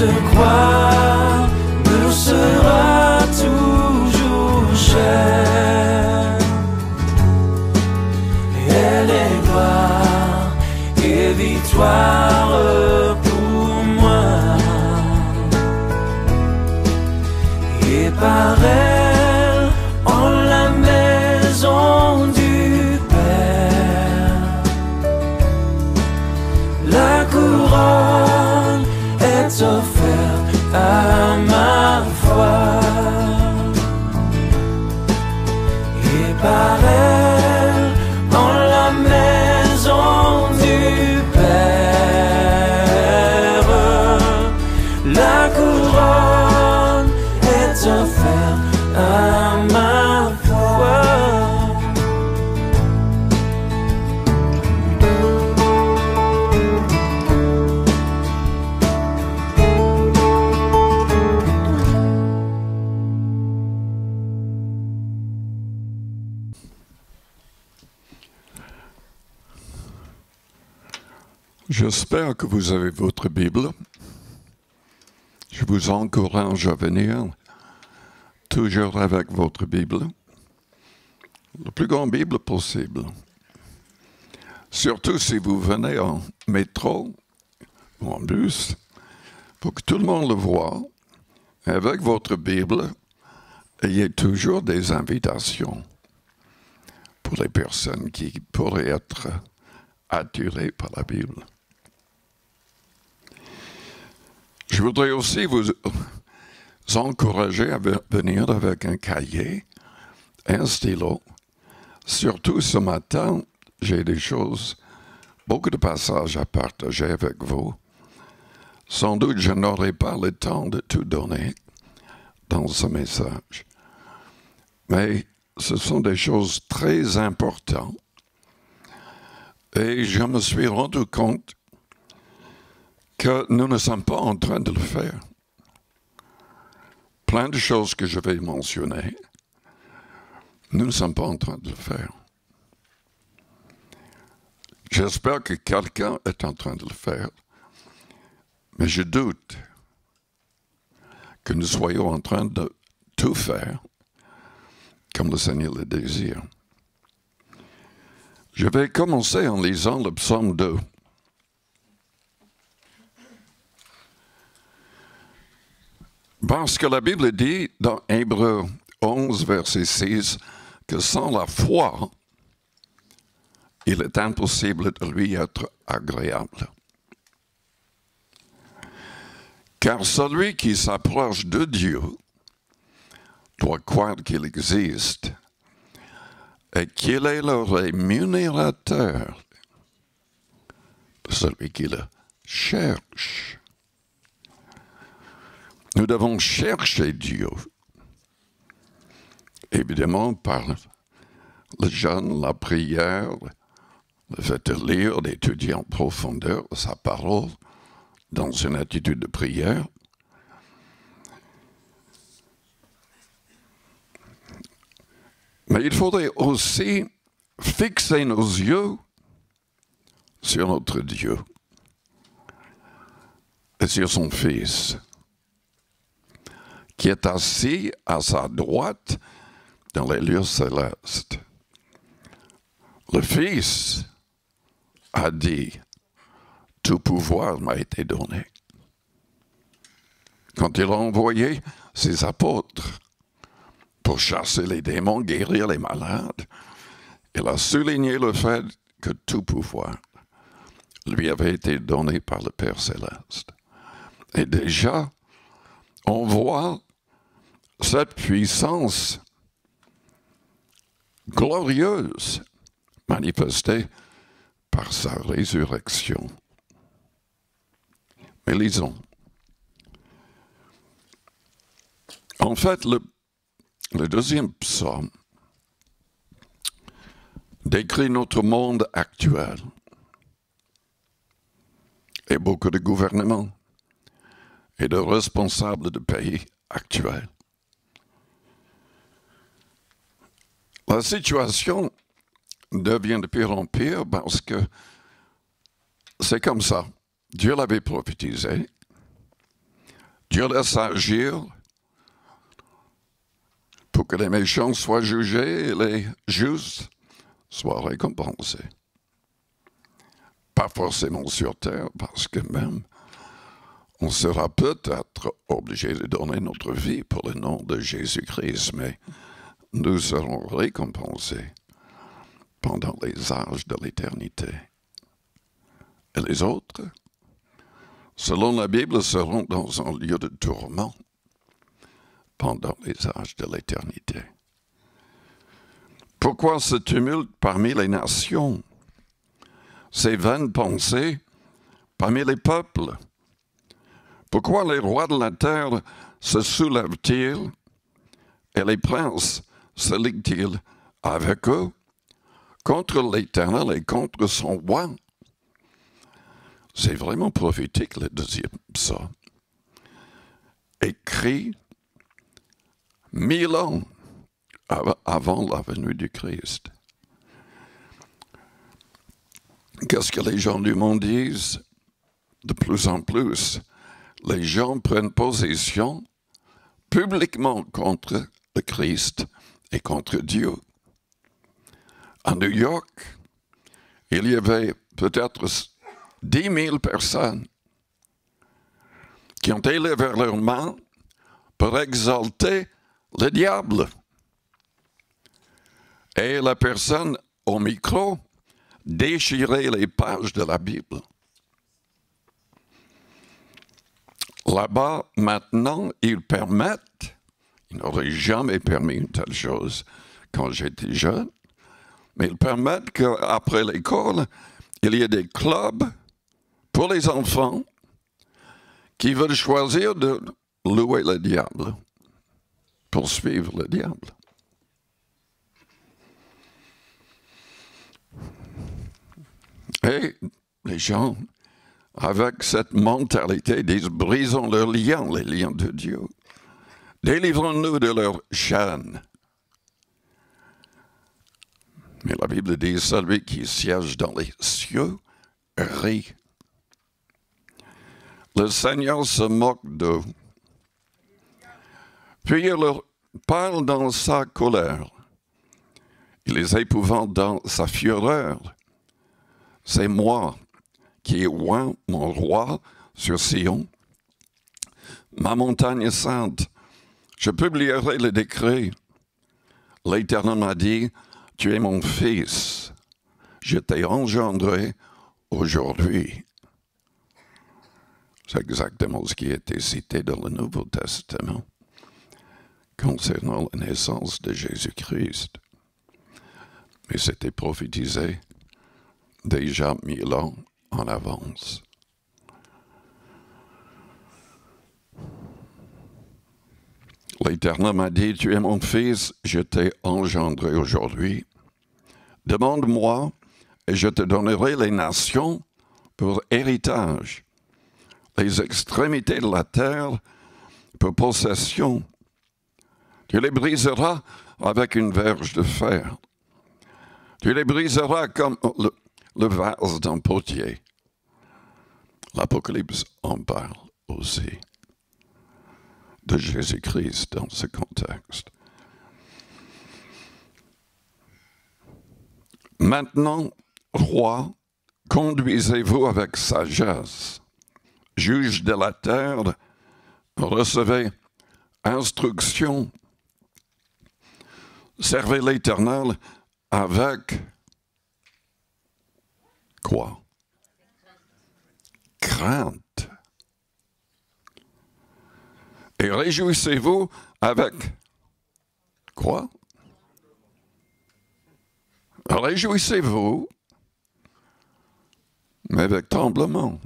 Cette croix me sera toujours chère. Elle est gloire et victoire pour moi. Et par elle, en la maison du Père, la couronne est offerte à ma foi. Et par elle, en la maison du Père, la couronne est offerte à ma foi. J'espère que vous avez votre Bible. Je vous encourage à venir toujours avec votre Bible, la plus grande Bible possible. Surtout si vous venez en métro ou en bus, pour que tout le monde le voie. Avec votre Bible, ayez toujours des invitations pour les personnes qui pourraient être attirées par la Bible. Je voudrais aussi vous encourager à venir avec un cahier, un stylo. Surtout ce matin, j'ai des choses, beaucoup de passages à partager avec vous. Sans doute, je n'aurai pas le temps de tout donner dans ce message. Mais ce sont des choses très importantes. Et je me suis rendu compte que nous ne sommes pas en train de le faire. Plein de choses que je vais mentionner, nous ne sommes pas en train de le faire. J'espère que quelqu'un est en train de le faire, mais je doute que nous soyons en train de tout faire comme le Seigneur le désire. Je vais commencer en lisant le psaume 2. Parce que la Bible dit dans Hébreux 11, verset 6, que sans la foi, il est impossible de lui être agréable. Car celui qui s'approche de Dieu doit croire qu'il existe et qu'il est le rémunérateur de celui qui le cherche. Nous devons chercher Dieu, évidemment par le jeûne, la prière, le fait de lire, d'étudier en profondeur sa parole dans une attitude de prière. Mais il faudrait aussi fixer nos yeux sur notre Dieu et sur son Fils, qui est assis à sa droite dans les lieux célestes. Le Fils a dit, « Tout pouvoir m'a été donné ». Quand il a envoyé ses apôtres pour chasser les démons, guérir les malades, il a souligné le fait que tout pouvoir lui avait été donné par le Père Céleste. Et déjà, on voit cette puissance glorieuse manifestée par sa résurrection. Mais lisons. En fait, le deuxième psaume décrit notre monde actuel et beaucoup de gouvernements et de responsables de pays actuels. La situation devient de pire en pire parce que c'est comme ça. Dieu l'avait prophétisé. Dieu laisse agir pour que les méchants soient jugés et les justes soient récompensés. Pas forcément sur terre, parce que même on sera peut-être obligé de donner notre vie pour le nom de Jésus-Christ, mais nous serons récompensés pendant les âges de l'éternité. Et les autres, selon la Bible, seront dans un lieu de tourment pendant les âges de l'éternité. Pourquoi ce tumulte parmi les nations? Ces vaines pensées parmi les peuples? Pourquoi les rois de la terre se soulèvent-ils et les princes se liguent-ils avec eux contre l'Éternel et contre son roi? C'est vraiment prophétique, le deuxième psaume. Écrit 1000 ans avant la venue du Christ. Qu'est-ce que les gens du monde disent? De plus en plus, les gens prennent position publiquement contre le Christ et contre Dieu. À New York, il y avait peut-être 10 000 personnes qui ont élevé leurs mains pour exalter le diable. Et la personne au micro déchirait les pages de la Bible. Là-bas, maintenant, ils n'auraient jamais permis une telle chose quand j'étais jeune, mais ils permettent qu'après l'école, il y ait des clubs pour les enfants qui veulent choisir de louer le diable, pour suivre le diable. Et les gens, avec cette mentalité, disent, brisons leurs liens, les liens de Dieu. Délivrons-nous de leurs chaînes. Mais la Bible dit, celui qui siège dans les cieux rit. Le Seigneur se moque d'eux. Puis il leur parle dans sa colère. Il les épouvante dans sa fureur. C'est moi qui ai oint mon roi sur Sion, ma montagne sainte. Je publierai le décret. L'Éternel m'a dit, tu es mon fils. Je t'ai engendré aujourd'hui. C'est exactement ce qui a été cité dans le Nouveau Testament concernant la naissance de Jésus-Christ. Mais c'était prophétisé déjà 1000 ans en avance. L'Éternel m'a dit, tu es mon fils, je t'ai engendré aujourd'hui. Demande-moi et je te donnerai les nations pour héritage, les extrémités de la terre pour possession. Tu les briseras avec une verge de fer. Tu les briseras comme le vase d'un potier. L'Apocalypse en parle aussi de Jésus-Christ dans ce contexte. Maintenant, roi, conduisez-vous avec sagesse. Juge de la terre, recevez instruction. Servez l'Éternel avec quoi? Crainte. Et réjouissez-vous avec quoi? Réjouissez-vous, mais avec tremblement.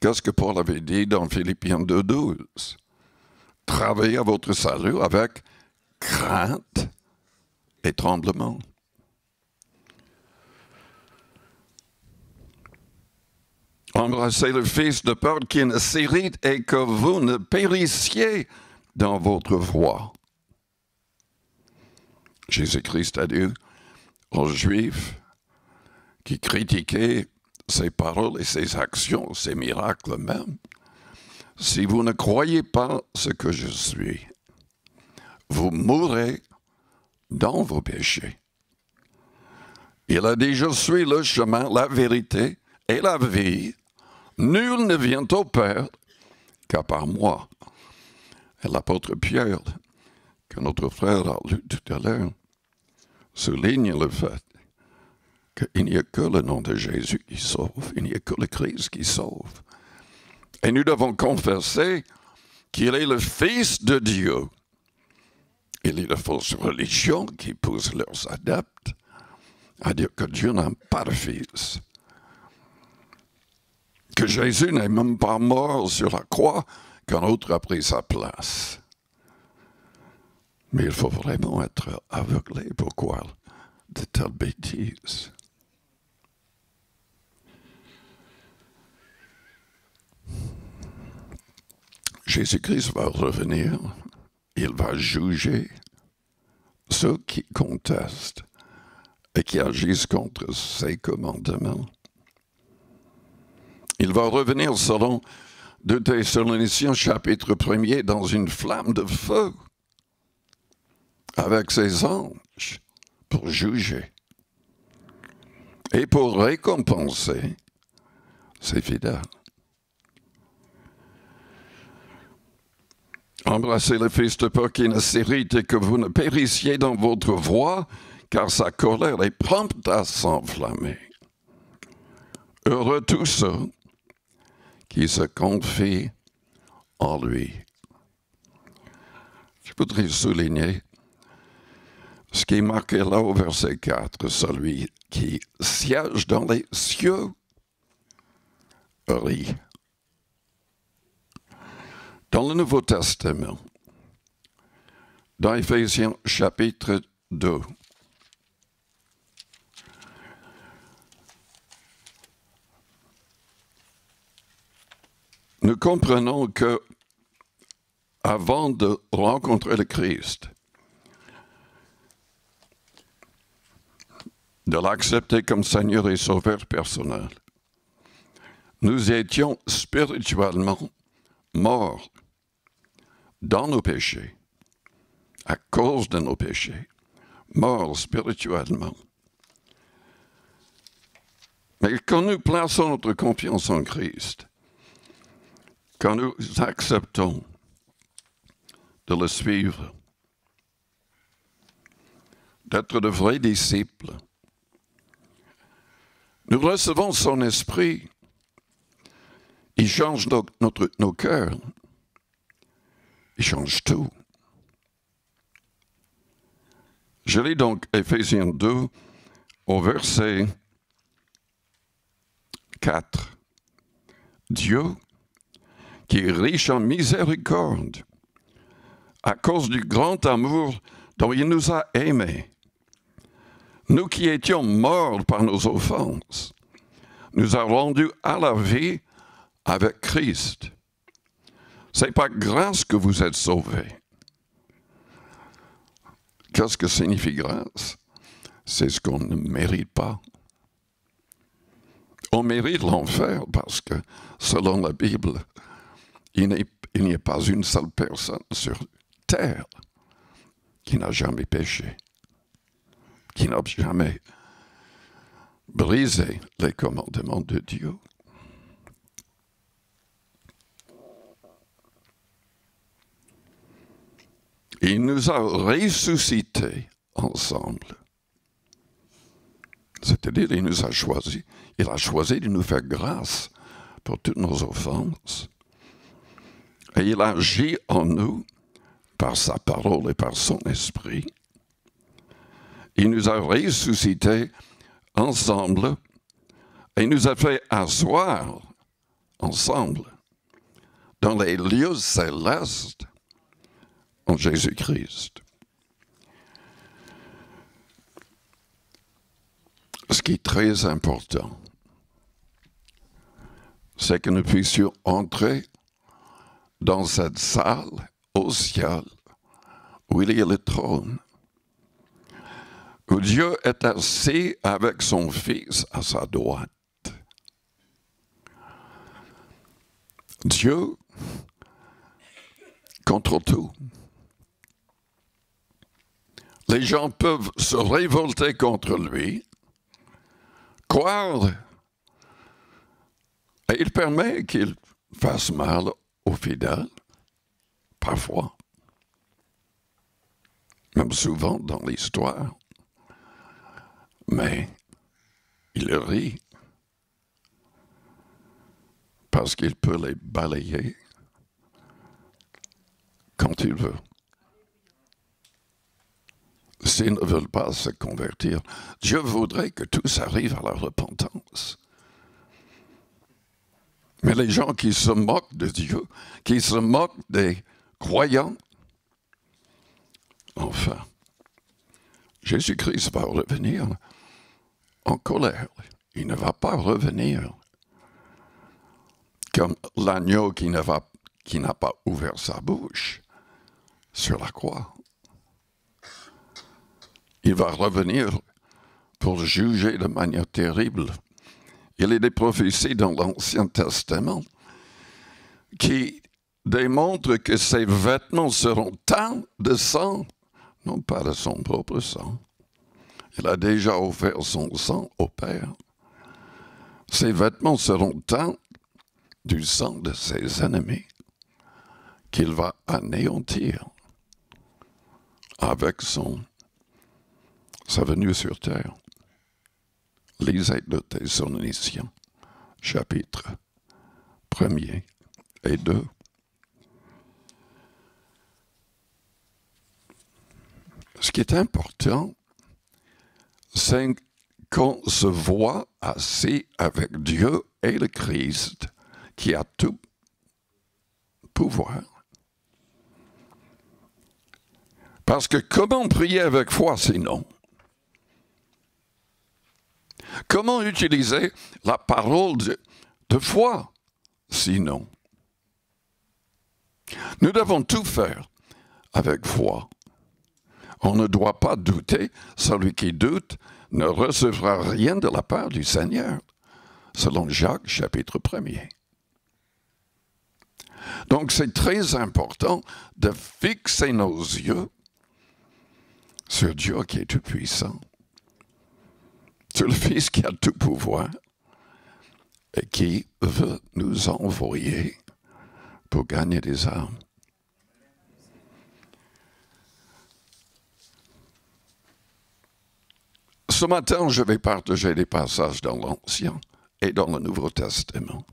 Qu'est-ce que Paul avait dit dans Philippiens 2:12? Travaillez à votre salut avec crainte et tremblement. Embrassez le Fils de peur qu'il ne s'irrite et que vous ne périssiez dans votre voie. Jésus-Christ a dit aux Juifs qui critiquaient ses paroles et ses actions, ses miracles même, si vous ne croyez pas ce que je suis, vous mourrez dans vos péchés. Il a dit, je suis le chemin, la vérité et la vie. Nul ne vient au Père qu'à par moi. Et l'apôtre Pierre, que notre frère a lu tout à l'heure, souligne le fait qu'il n'y a que le nom de Jésus qui sauve, il n'y a que le Christ qui sauve. Et nous devons confesser qu'il est le Fils de Dieu. Il y a de fausses religions qui poussent leurs adeptes à dire que Dieu n'a pas de Fils. Que Jésus n'est même pas mort sur la croix, qu'un autre a pris sa place. Mais il faut vraiment être aveuglé pour croire de telles bêtises. Jésus-Christ va revenir, il va juger ceux qui contestent et qui agissent contre ses commandements. Il va revenir selon 2 Thessaloniciens chapitre 1er dans une flamme de feu avec ses anges pour juger et pour récompenser ses fidèles. Embrassez le Fils de Peur qui ne s'irrite et que vous ne périssiez dans votre voie, car sa colère est prompte à s'enflammer. Heureux tous ceux qui se confient en lui. Je voudrais souligner ce qui est marqué là au verset 4, celui qui siège dans les cieux rit. Dans le Nouveau Testament, dans Éphésiens chapitre 2, nous comprenons que avant de rencontrer le Christ, de l'accepter comme Seigneur et Sauveur personnel, nous étions spirituellement morts dans nos péchés, à cause de nos péchés, morts spirituellement. Mais quand nous plaçons notre confiance en Christ, quand nous acceptons de le suivre, d'être de vrais disciples, nous recevons son esprit. Il change nos cœurs. Il change tout. Je lis donc Éphésiens 2 au verset 4. Dieu, qui est riche en miséricorde, à cause du grand amour dont il nous a aimés, nous qui étions morts par nos offenses, nous a rendus à la vie avec Christ. C'est par grâce que vous êtes sauvés. Qu'est-ce que signifie grâce? C'est ce qu'on ne mérite pas. On mérite l'enfer parce que, selon la Bible, il n'y a pas une seule personne sur terre qui n'a jamais péché, qui n'a jamais brisé les commandements de Dieu. Il nous a ressuscités ensemble. C'est-à-dire, il nous a choisis. Il a choisi de nous faire grâce pour toutes nos offenses. Et il agit en nous par sa parole et par son esprit. Il nous a ressuscités ensemble et nous a fait asseoir ensemble dans les lieux célestes en Jésus-Christ. Ce qui est très important, c'est que nous puissions entrer dans cette salle au ciel où il y a le trône, où Dieu est assis avec son Fils à sa droite. Dieu contre tout. Les gens peuvent se révolter contre lui, croire, et il permet qu'il fasse mal aux fidèles, parfois, même souvent dans l'histoire. Mais il rit parce qu'il peut les balayer quand il veut. S'ils ne veulent pas se convertir, Dieu voudrait que tous arrivent à la repentance. Mais les gens qui se moquent de Dieu, qui se moquent des croyants, enfin, Jésus-Christ va revenir en colère. Il ne va pas revenir comme l'agneau qui n'a pas ouvert sa bouche sur la croix. Il va revenir pour juger de manière terrible. Il y a des prophéties dans l'Ancien Testament qui démontrent que ses vêtements seront teints de sang, non pas de son propre sang. Il a déjà offert son sang au Père. Ses vêtements seront teints du sang de ses ennemis qu'il va anéantir avec sa venue sur terre. Lisez 2 Thessaloniciens, chapitre 1er et 2. Ce qui est important, c'est qu'on se voit assis avec Dieu et le Christ, qui a tout pouvoir. Parce que comment prier avec foi sinon? Comment utiliser la parole de foi sinon? Nous devons tout faire avec foi. On ne doit pas douter. Celui qui doute ne recevra rien de la part du Seigneur, selon Jacques, chapitre 1er. Donc, c'est très important de fixer nos yeux sur Dieu qui est tout-puissant, sur le Fils qui a tout pouvoir et qui veut nous envoyer pour gagner des âmes. Ce matin, je vais partager des passages dans l'Ancien et dans le Nouveau Testament.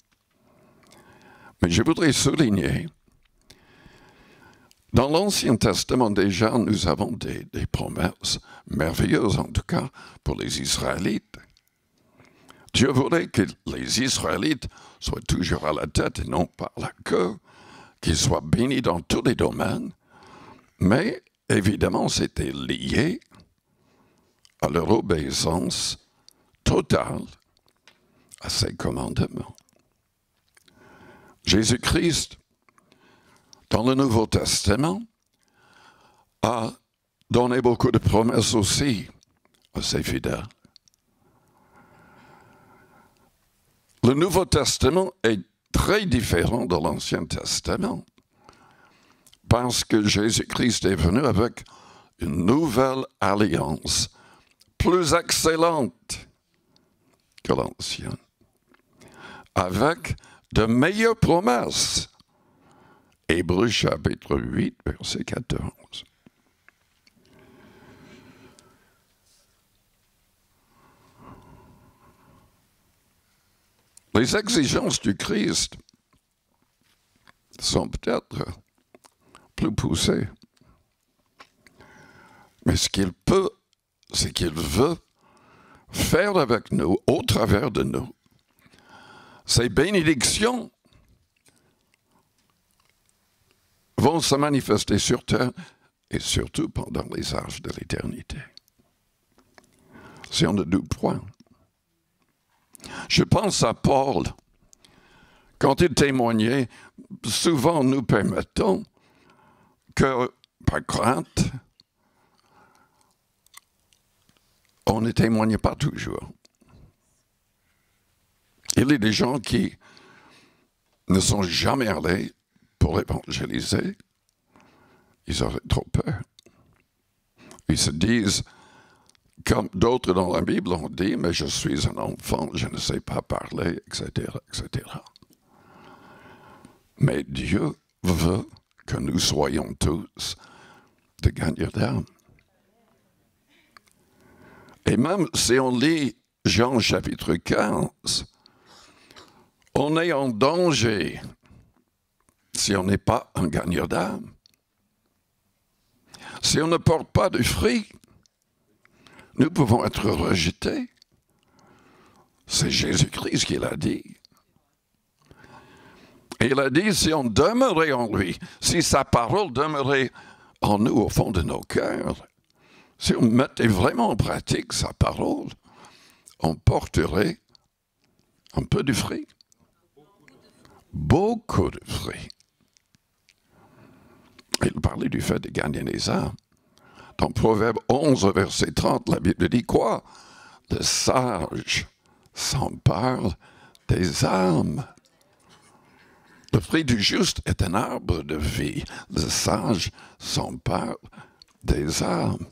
Mais je voudrais souligner, dans l'Ancien Testament déjà, nous avons des promesses merveilleuses, en tout cas pour les Israélites. Dieu voulait que les Israélites soient toujours à la tête et non pas à la queue, qu'ils soient bénis dans tous les domaines, mais évidemment c'était lié à leur obéissance totale à ses commandements. Jésus-Christ, dans le Nouveau Testament, a donné beaucoup de promesses aussi à ses fidèles. Le Nouveau Testament est très différent de l'Ancien Testament parce que Jésus-Christ est venu avec une nouvelle alliance plus excellente que l'ancienne, avec de meilleures promesses. Hébreux chapitre 8, verset 14. Les exigences du Christ sont peut-être plus poussées. Mais ce qu'il peut, c'est qu'il veut faire avec nous, au travers de nous, ces bénédictions vont se manifester sur terre et surtout pendant les âges de l'éternité. Si on ne doute point. Je pense à Paul. Quand il témoignait, souvent nous permettons que, par crainte, on ne témoigne pas toujours. Il y a des gens qui ne sont jamais allés pour évangéliser, ils auraient trop peur. Ils se disent, comme d'autres dans la Bible ont dit, mais je suis un enfant, je ne sais pas parler, etc., etc. Mais Dieu veut que nous soyons tous des gagnants d'âme. Et même si on lit Jean chapitre 15, on est en danger si on n'est pas un gagnant d'âme. Si on ne porte pas de fruits, nous pouvons être rejetés. C'est Jésus-Christ qui l'a dit. Et il a dit, si on demeurait en lui, si sa parole demeurait en nous au fond de nos cœurs, si on mettait vraiment en pratique sa parole, on porterait un peu de fruits. Beaucoup de fruits. Il parlait du fait de gagner les âmes. Dans Proverbe 11, verset 30, la Bible dit quoi? Le sage s'empare des âmes. Le fruit du juste est un arbre de vie. Le sage s'empare des âmes.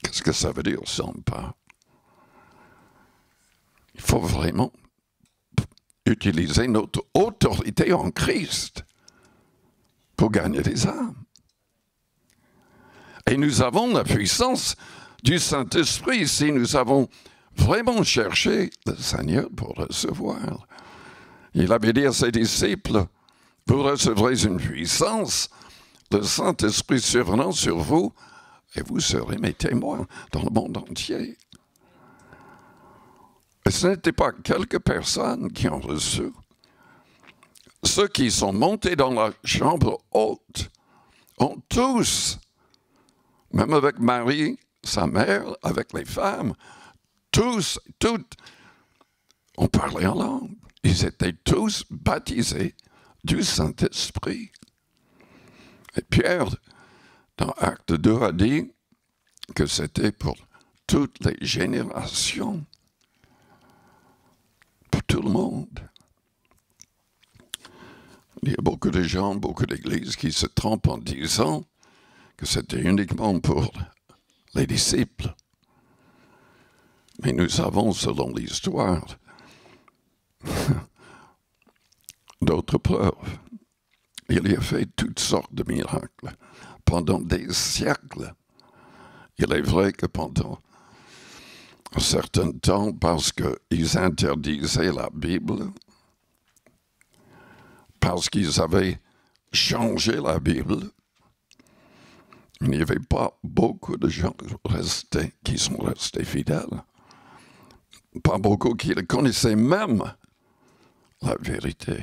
Qu'est-ce que ça veut dire, s'empare? Il faut vraiment utiliser notre autorité en Christ pour gagner des âmes. Et nous avons la puissance du Saint-Esprit si nous avons vraiment cherché le Seigneur pour recevoir. Il avait dit à ses disciples, vous recevrez une puissance, le Saint-Esprit survenant sur vous, et vous serez mes témoins dans le monde entier. Et ce n'étaient pas quelques personnes qui ont reçu. Ceux qui sont montés dans la chambre haute ont tous, même avec Marie, sa mère, avec les femmes, tous, toutes, ont parlé en langue. Ils étaient tous baptisés du Saint-Esprit. Et Pierre, dans Acte 2, a dit que c'était pour toutes les générations, pour tout le monde. Il y a beaucoup de gens, beaucoup d'églises qui se trompent en disant que c'était uniquement pour les disciples. Mais nous avons, selon l'histoire, d'autres preuves. Il y a fait toutes sortes de miracles pendant des siècles. Il est vrai que pendant un certain temps, parce qu'ils interdisaient la Bible, parce qu'ils avaient changé la Bible, il n'y avait pas beaucoup de gens qui sont restés fidèles. Pas beaucoup qui connaissaient même la vérité.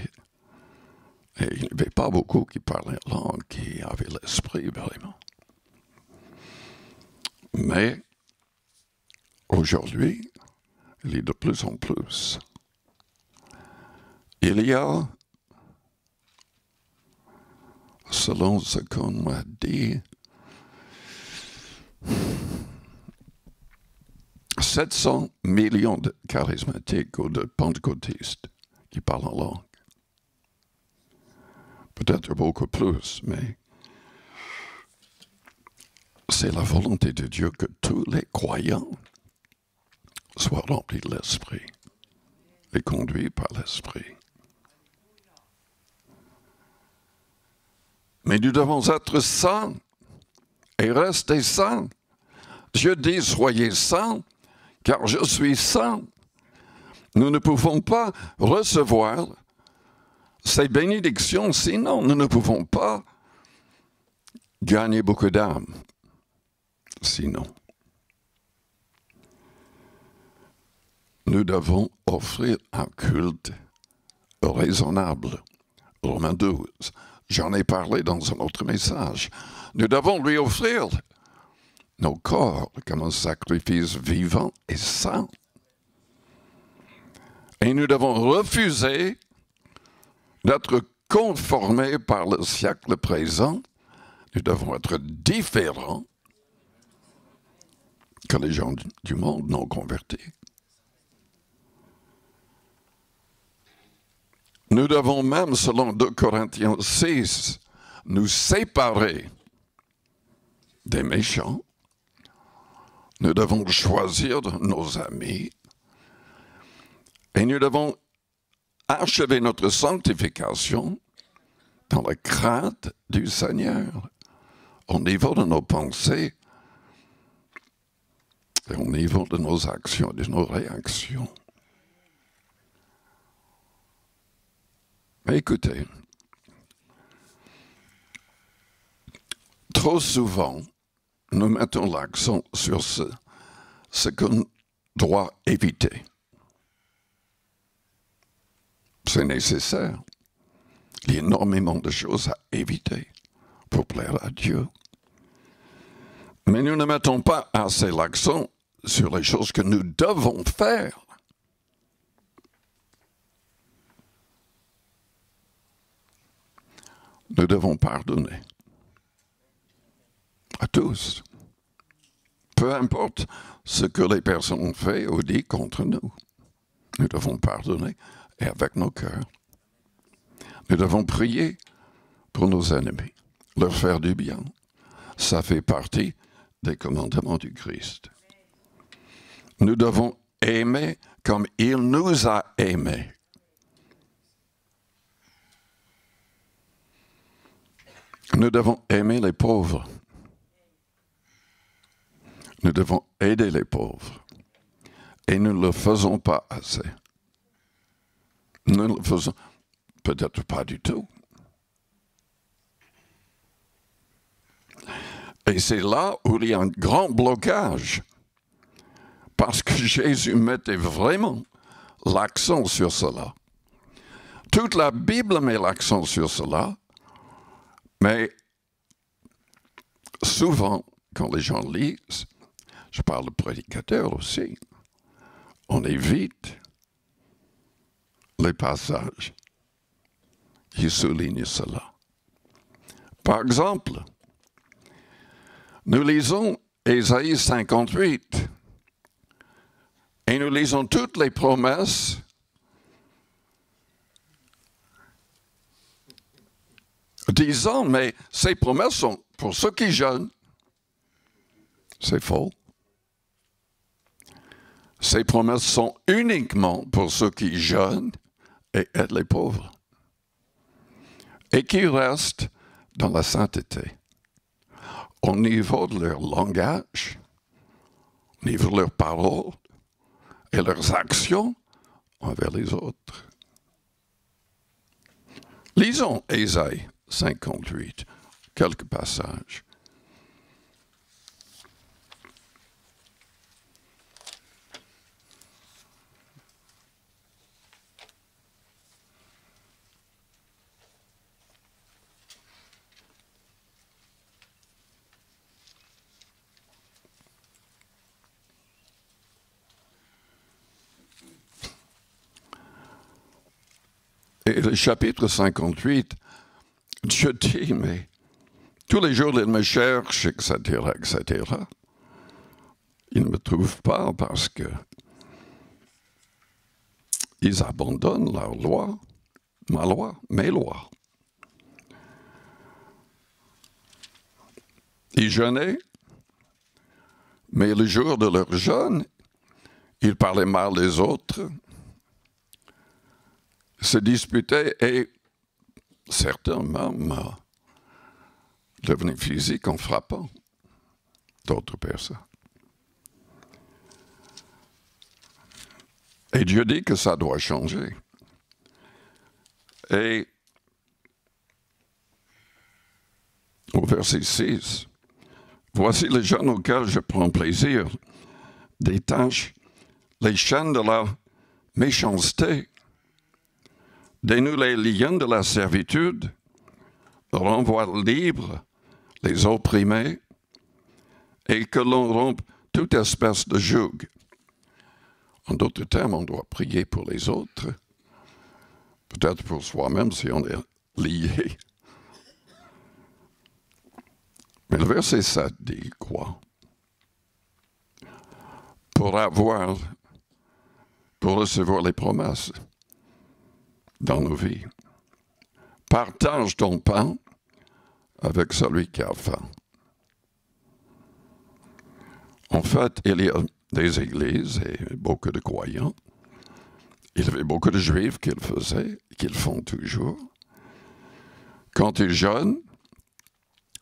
Et il n'y avait pas beaucoup qui parlaient langue, qui avaient l'esprit vraiment. Mais aujourd'hui, il y a de plus en plus. Il y a, selon ce qu'on m'a dit, 700 millions de charismatiques ou de pentecôtistes qui parlent en langue. Peut-être beaucoup plus, mais c'est la volonté de Dieu que tous les croyants soient remplis de l'Esprit et conduits par l'Esprit. Mais nous devons être saints et rester saints. Dieu dit, soyez saints, car je suis saint. Nous ne pouvons pas recevoir ces bénédictions, sinon nous ne pouvons pas gagner beaucoup d'âmes. Sinon, nous devons offrir un culte raisonnable. Romains 12. J'en ai parlé dans un autre message. Nous devons lui offrir nos corps comme un sacrifice vivant et saint. Et nous devons refuser d'être conformés par le siècle présent. Nous devons être différents que les gens du monde non convertis. Nous devons même, selon 2 Corinthiens 6, nous séparer des méchants. Nous devons choisir nos amis. Et nous devons achever notre sanctification dans la crainte du Seigneur, au niveau de nos pensées et au niveau de nos actions, de nos réactions. Mais écoutez, trop souvent, nous mettons l'accent sur ce qu'on doit éviter. C'est nécessaire. Il y a énormément de choses à éviter pour plaire à Dieu. Mais nous ne mettons pas assez l'accent sur les choses que nous devons faire. Nous devons pardonner à tous. Peu importe ce que les personnes ont fait ou dit contre nous. Nous devons pardonner et avec nos cœurs. Nous devons prier pour nos ennemis, leur faire du bien. Ça fait partie des commandements du Christ. Nous devons aimer comme il nous a aimés. Nous devons aimer les pauvres. Nous devons aider les pauvres. Et nous ne le faisons pas assez. Nous ne le faisons peut-être pas du tout. Et c'est là où il y a un grand blocage. Parce que Jésus mettait vraiment l'accent sur cela. Toute la Bible met l'accent sur cela. Mais souvent, quand les gens lisent, je parle de prédicateurs aussi, on évite les passages qui soulignent cela. Par exemple, nous lisons Ésaïe 58 et nous lisons toutes les promesses disant, mais ces promesses sont pour ceux qui jeûnent. C'est faux. Ces promesses sont uniquement pour ceux qui jeûnent et aident les pauvres. Et qui restent dans la sainteté. Au niveau de leur langage, au niveau de leurs paroles et leurs actions envers les autres. Lisons Ésaïe 58, quelques passages. Et le chapitre 58, Dieu dit, mais tous les jours, ils me cherchent, etc., etc. Ils ne me trouvent pas parce que ils abandonnent leur loi, ma loi, mes lois. Ils jeûnaient, mais le jour de leur jeûne, ils parlaient mal des autres, se disputaient et certains même devenaient physiques en frappant d'autres personnes. Et Dieu dit que ça doit changer. Et au verset 6, « Voici les jeunes auxquels je prends plaisir, détache les chaînes de la méchanceté, dénoue les liens de la servitude, renvoie libres les opprimés, et que l'on rompe toute espèce de joug. » En d'autres termes, on doit prier pour les autres, peut-être pour soi-même si on est lié. Mais le verset 7 dit quoi? Pour recevoir les promesses dans nos vies. Partage ton pain avec celui qui a faim. En fait, il y a des églises et beaucoup de croyants. Il y avait beaucoup de juifs qui le faisaient, qui le font toujours. Quand ils jeûnent,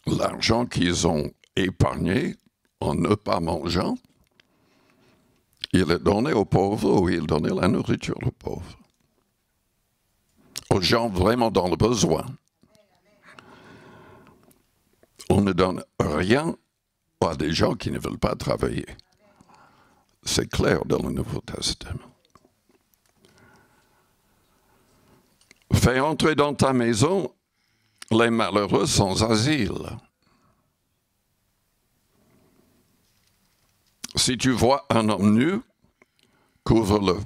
l'argent qu'ils ont épargné en ne pas mangeant, il est donné aux pauvres ou il donnait la nourriture aux pauvres. Aux gens vraiment dans le besoin. On ne donne rien à des gens qui ne veulent pas travailler. C'est clair dans le Nouveau Testament. Fais entrer dans ta maison les malheureux sans asile. Si tu vois un homme nu, couvre-le.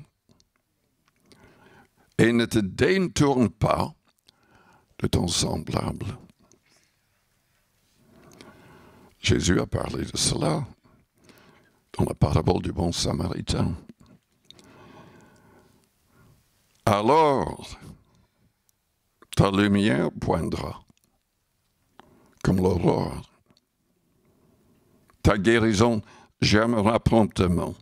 Et ne te détourne pas de ton semblable. Jésus a parlé de cela dans la parabole du bon Samaritain. Alors, ta lumière poindra comme l'aurore. Ta guérison germera promptement.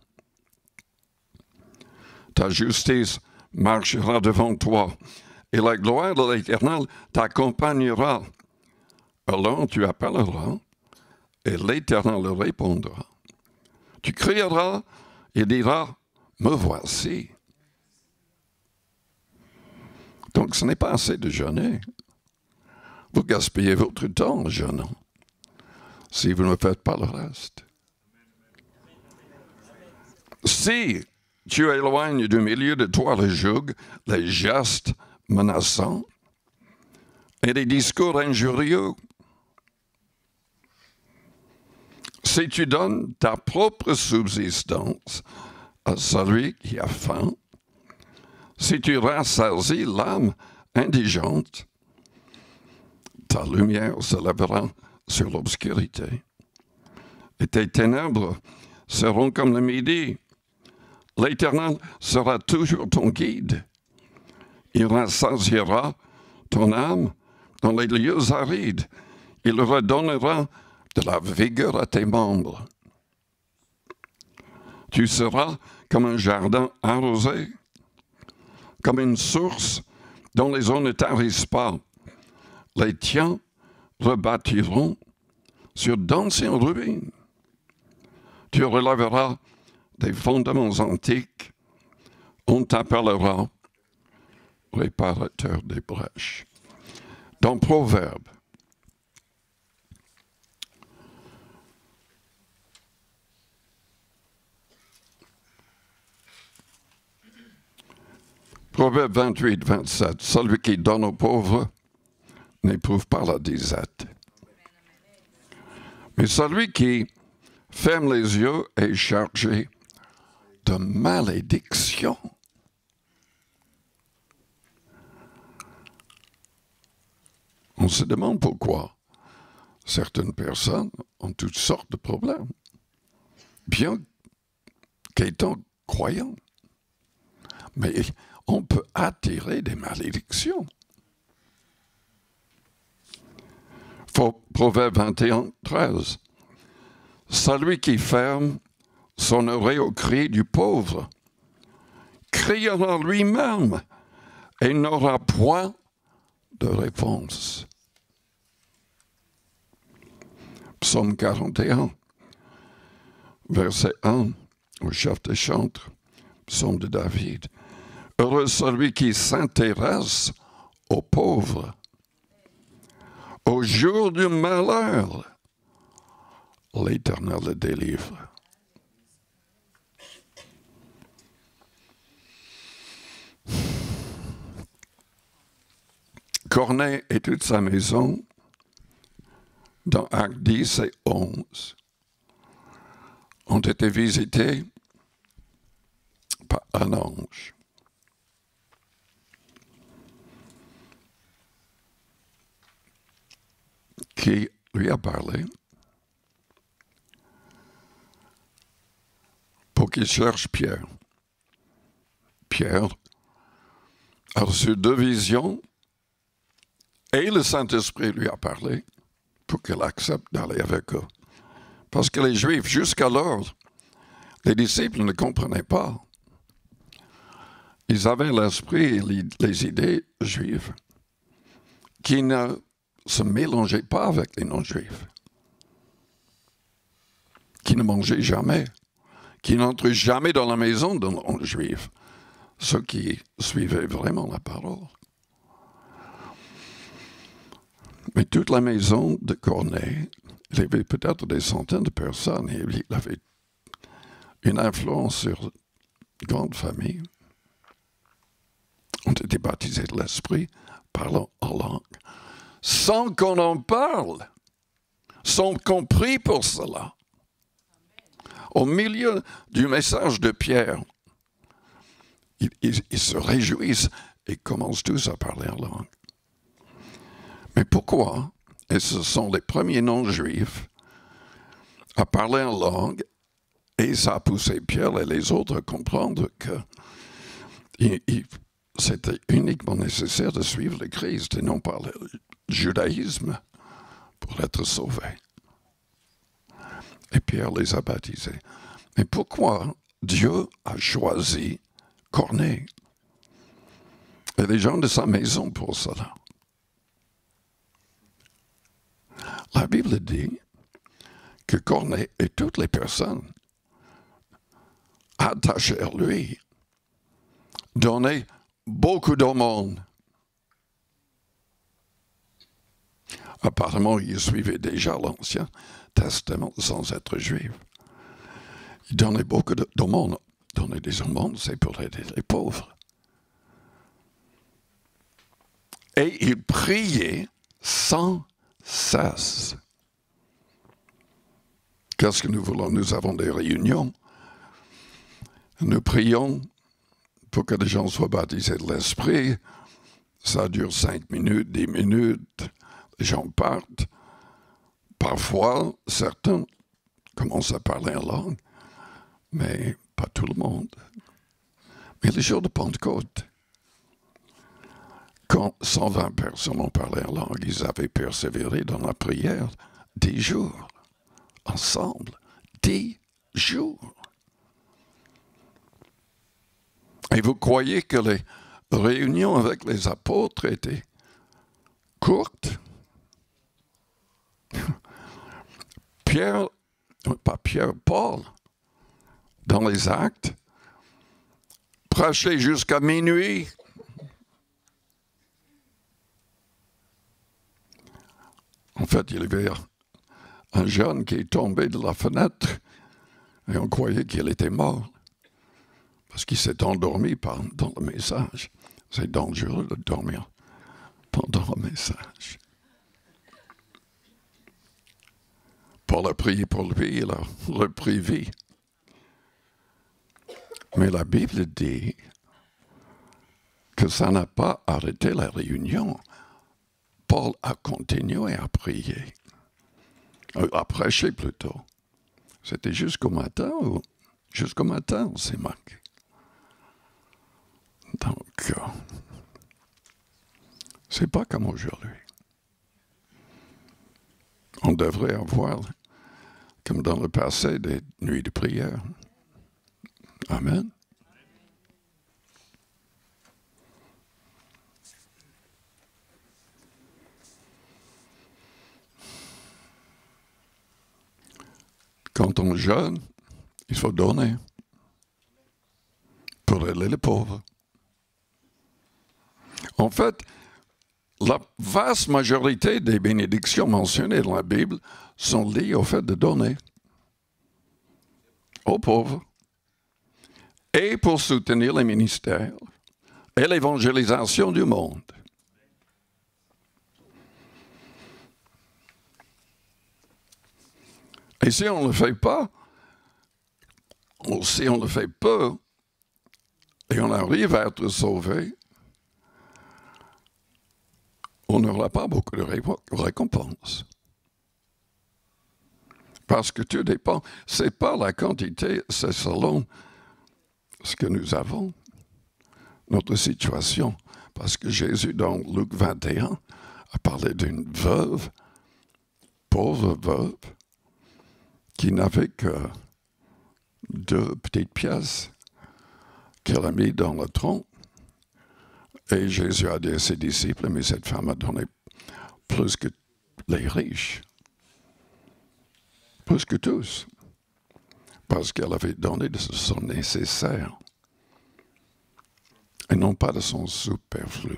Ta justice marchera devant toi, et la gloire de l'Éternel t'accompagnera. Alors tu appelleras, et l'Éternel répondra. Tu crieras et diras, me voici. Donc ce n'est pas assez de jeûner. Vous gaspillez votre temps en jeûnant, si vous ne faites pas le reste. Si tu éloignes du milieu de toi le joug, les gestes menaçants et des discours injurieux, si tu donnes ta propre subsistance à celui qui a faim, si tu rassasies l'âme indigente, ta lumière se lèvera sur l'obscurité, et tes ténèbres seront comme le midi. L'Éternel sera toujours ton guide. Il rassasiera ton âme dans les lieux arides. Il redonnera de la vigueur à tes membres. Tu seras comme un jardin arrosé, comme une source dont les eaux ne tarissent pas. Les tiens rebâtiront sur d'anciennes ruines. Tu relèveras des fondements antiques, on t'appellera réparateur des brèches. Dans Proverbe, Proverbe 28, 27, celui qui donne aux pauvres n'éprouve pas la disette. Mais celui qui ferme les yeux est chargé de malédiction. On se demande pourquoi certaines personnes ont toutes sortes de problèmes, bien qu'étant croyants. Mais on peut attirer des malédictions. Proverbe 21, 13. Celui qui ferme son oreille au cri du pauvre criera lui-même et n'aura point de réponse. Psaume 41, verset 1, au chef de chantre, psaume de David. Heureux celui qui s'intéresse aux pauvres. Au jour du malheur, l'Éternel le délivre. Corneille et toute sa maison, dans Actes 10 et 11, ont été visités par un ange. Qui lui a parlé pour qu'il cherche Pierre. Pierre a reçu 2 visions et le Saint-Esprit lui a parlé pour qu'elle accepte d'aller avec eux. Parce que les Juifs, jusqu'alors, les disciples ne comprenaient pas. Ils avaient l'esprit et les idées juives qui ne se mélangeaient pas avec les non-juifs, qui ne mangeaient jamais, qui n'entraient jamais dans la maison d'un non-juif, ceux qui suivaient vraiment la parole. Mais toute la maison de Corneille, il y avait peut-être des centaines de personnes, et il avait une influence sur une grande famille. Ont été baptisés de l'Esprit, parlant en langue, sans qu'on en parle, sont compris pour cela. Au milieu du message de Pierre, ils se réjouissent et commencent tous à parler en langue. Mais pourquoi? Et ce sont les premiers non-juifs à parler en langue, et ça a poussé Pierre et les autres à comprendre que c'était uniquement nécessaire de suivre le Christ et non pas le judaïsme pour être sauvé. Et Pierre les a baptisés. Mais pourquoi Dieu a choisi Corneille et les gens de sa maison pour cela? La Bible dit que Corneille et toutes les personnes attachées à lui donnaient beaucoup d'aumônes. Apparemment, il suivait déjà l'Ancien Testament sans être juif. Il donnait beaucoup d'aumônes. Donner des aumônes, c'est pour aider les pauvres. Et il priait sans cesse. Qu'est-ce que nous voulons? Nous avons des réunions. Nous prions pour que les gens soient baptisés de l'Esprit. Ça dure 5 minutes, 10 minutes. Les gens partent. Parfois, certains commencent à parler en langue, mais pas tout le monde. Mais les jours de Pentecôte, quand 120 personnes ont parlé en langue, ils avaient persévéré dans la prière 10 jours, ensemble, 10 jours. Et vous croyez que les réunions avec les apôtres étaient courtes? Paul, dans les Actes, prêchait jusqu'à minuit. En fait, il y avait un jeune qui est tombé de la fenêtre et on croyait qu'il était mort parce qu'il s'est endormi dans le message. C'est dangereux de dormir pendant le message. Paul a prié pour lui, il a repris vie. Mais la Bible dit que ça n'a pas arrêté la réunion. Paul a continué à prier, à prêcher plutôt. C'était jusqu'au matin, on s'est manqué. Donc, c'est pas comme aujourd'hui. On devrait avoir, comme dans le passé, des nuits de prière. Amen. Quand on jeûne, il faut donner pour aider les pauvres. En fait, la vaste majorité des bénédictions mentionnées dans la Bible sont liées au fait de donner aux pauvres et pour soutenir les ministères et l'évangélisation du monde. Et si on ne le fait pas, ou si on le fait peu, et on arrive à être sauvé, on n'aura pas beaucoup de récompenses. Parce que tout dépend. Ce n'est pas la quantité, c'est selon ce que nous avons, notre situation. Parce que Jésus, dans Luc 21, a parlé d'une veuve pauvre veuve qui n'avait que 2 petites pièces qu'elle a mis dans le tronc. Et Jésus a dit à ses disciples, mais cette femme a donné plus que les riches, plus que tous, parce qu'elle avait donné de son nécessaire et non pas de son superflu.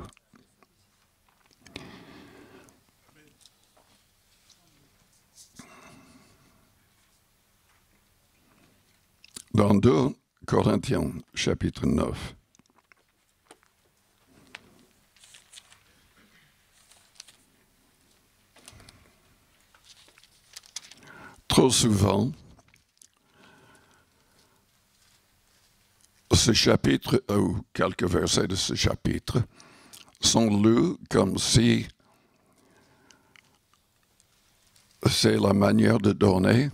Dans 2 Corinthiens, chapitre 9, trop souvent, ce chapitre, ou quelques versets de ce chapitre, sont lus comme si c'est la manière de donner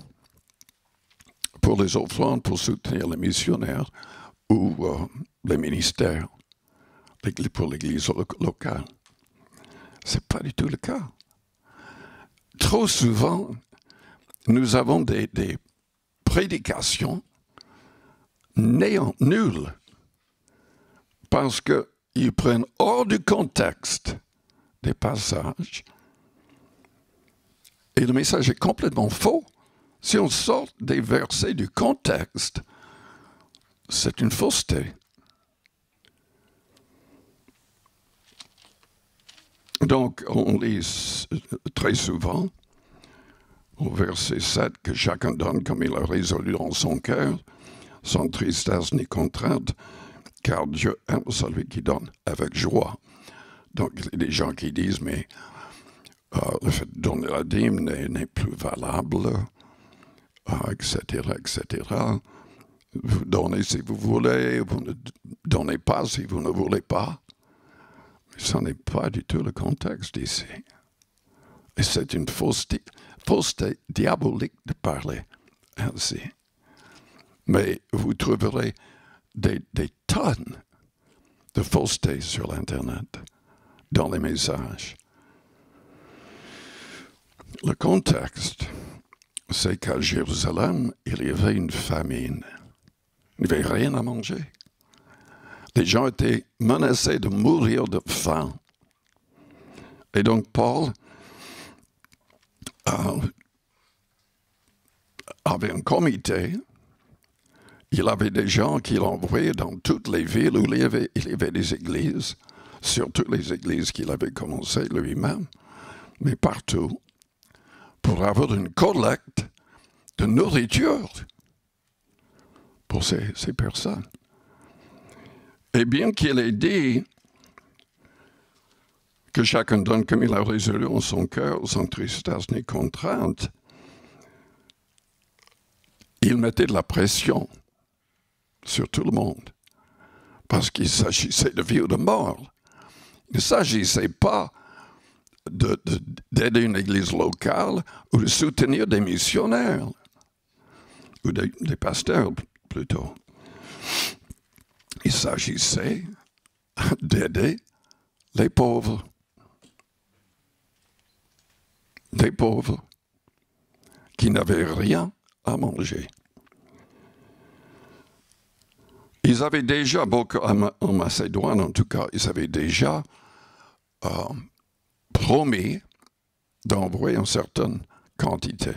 pour les offrandes, pour soutenir les missionnaires ou les ministères pour l'Église locale. Ce n'est pas du tout le cas. Trop souvent, nous avons des prédications nulles parce qu'ils prennent hors du contexte des passages et le message est complètement faux. Si on sort des versets du contexte, c'est une fausseté. Donc, on lit très souvent au verset 7 que chacun donne comme il a résolu dans son cœur, sans tristesse ni contrainte, car Dieu aime celui qui donne avec joie. Donc, il y a des gens qui disent, mais le fait de donner la dîme n'est plus valable, etc., etc. Vous donnez si vous voulez, vous ne donnez pas si vous ne voulez pas. Mais ce n'est pas du tout le contexte ici. Et c'est une fausseté diabolique de parler ainsi. Mais vous trouverez des tonnes de fausseté sur l'Internet, dans les messages. Le contexte, c'est qu'à Jérusalem, il y avait une famine. Il n'y avait rien à manger. Les gens étaient menacés de mourir de faim. Et donc Paul avait un comité. Il avait des gens qu'il envoyait dans toutes les villes où il y avait des églises, surtout les églises qu'il avait commencées lui-même, mais partout, pour avoir une collecte de nourriture pour ces personnes. Et bien qu'il ait dit que chacun donne comme il a résolu en son cœur, sans tristesse ni contrainte, il mettait de la pression sur tout le monde, parce qu'il s'agissait de vie ou de mort. Il ne s'agissait pas d'aider une église locale ou de soutenir des missionnaires, ou des pasteurs plutôt. Il s'agissait d'aider les pauvres. Des pauvres qui n'avaient rien à manger. Ils avaient déjà, beaucoup en Macédoine en tout cas, ils avaient déjà promis d'envoyer une certaine quantité.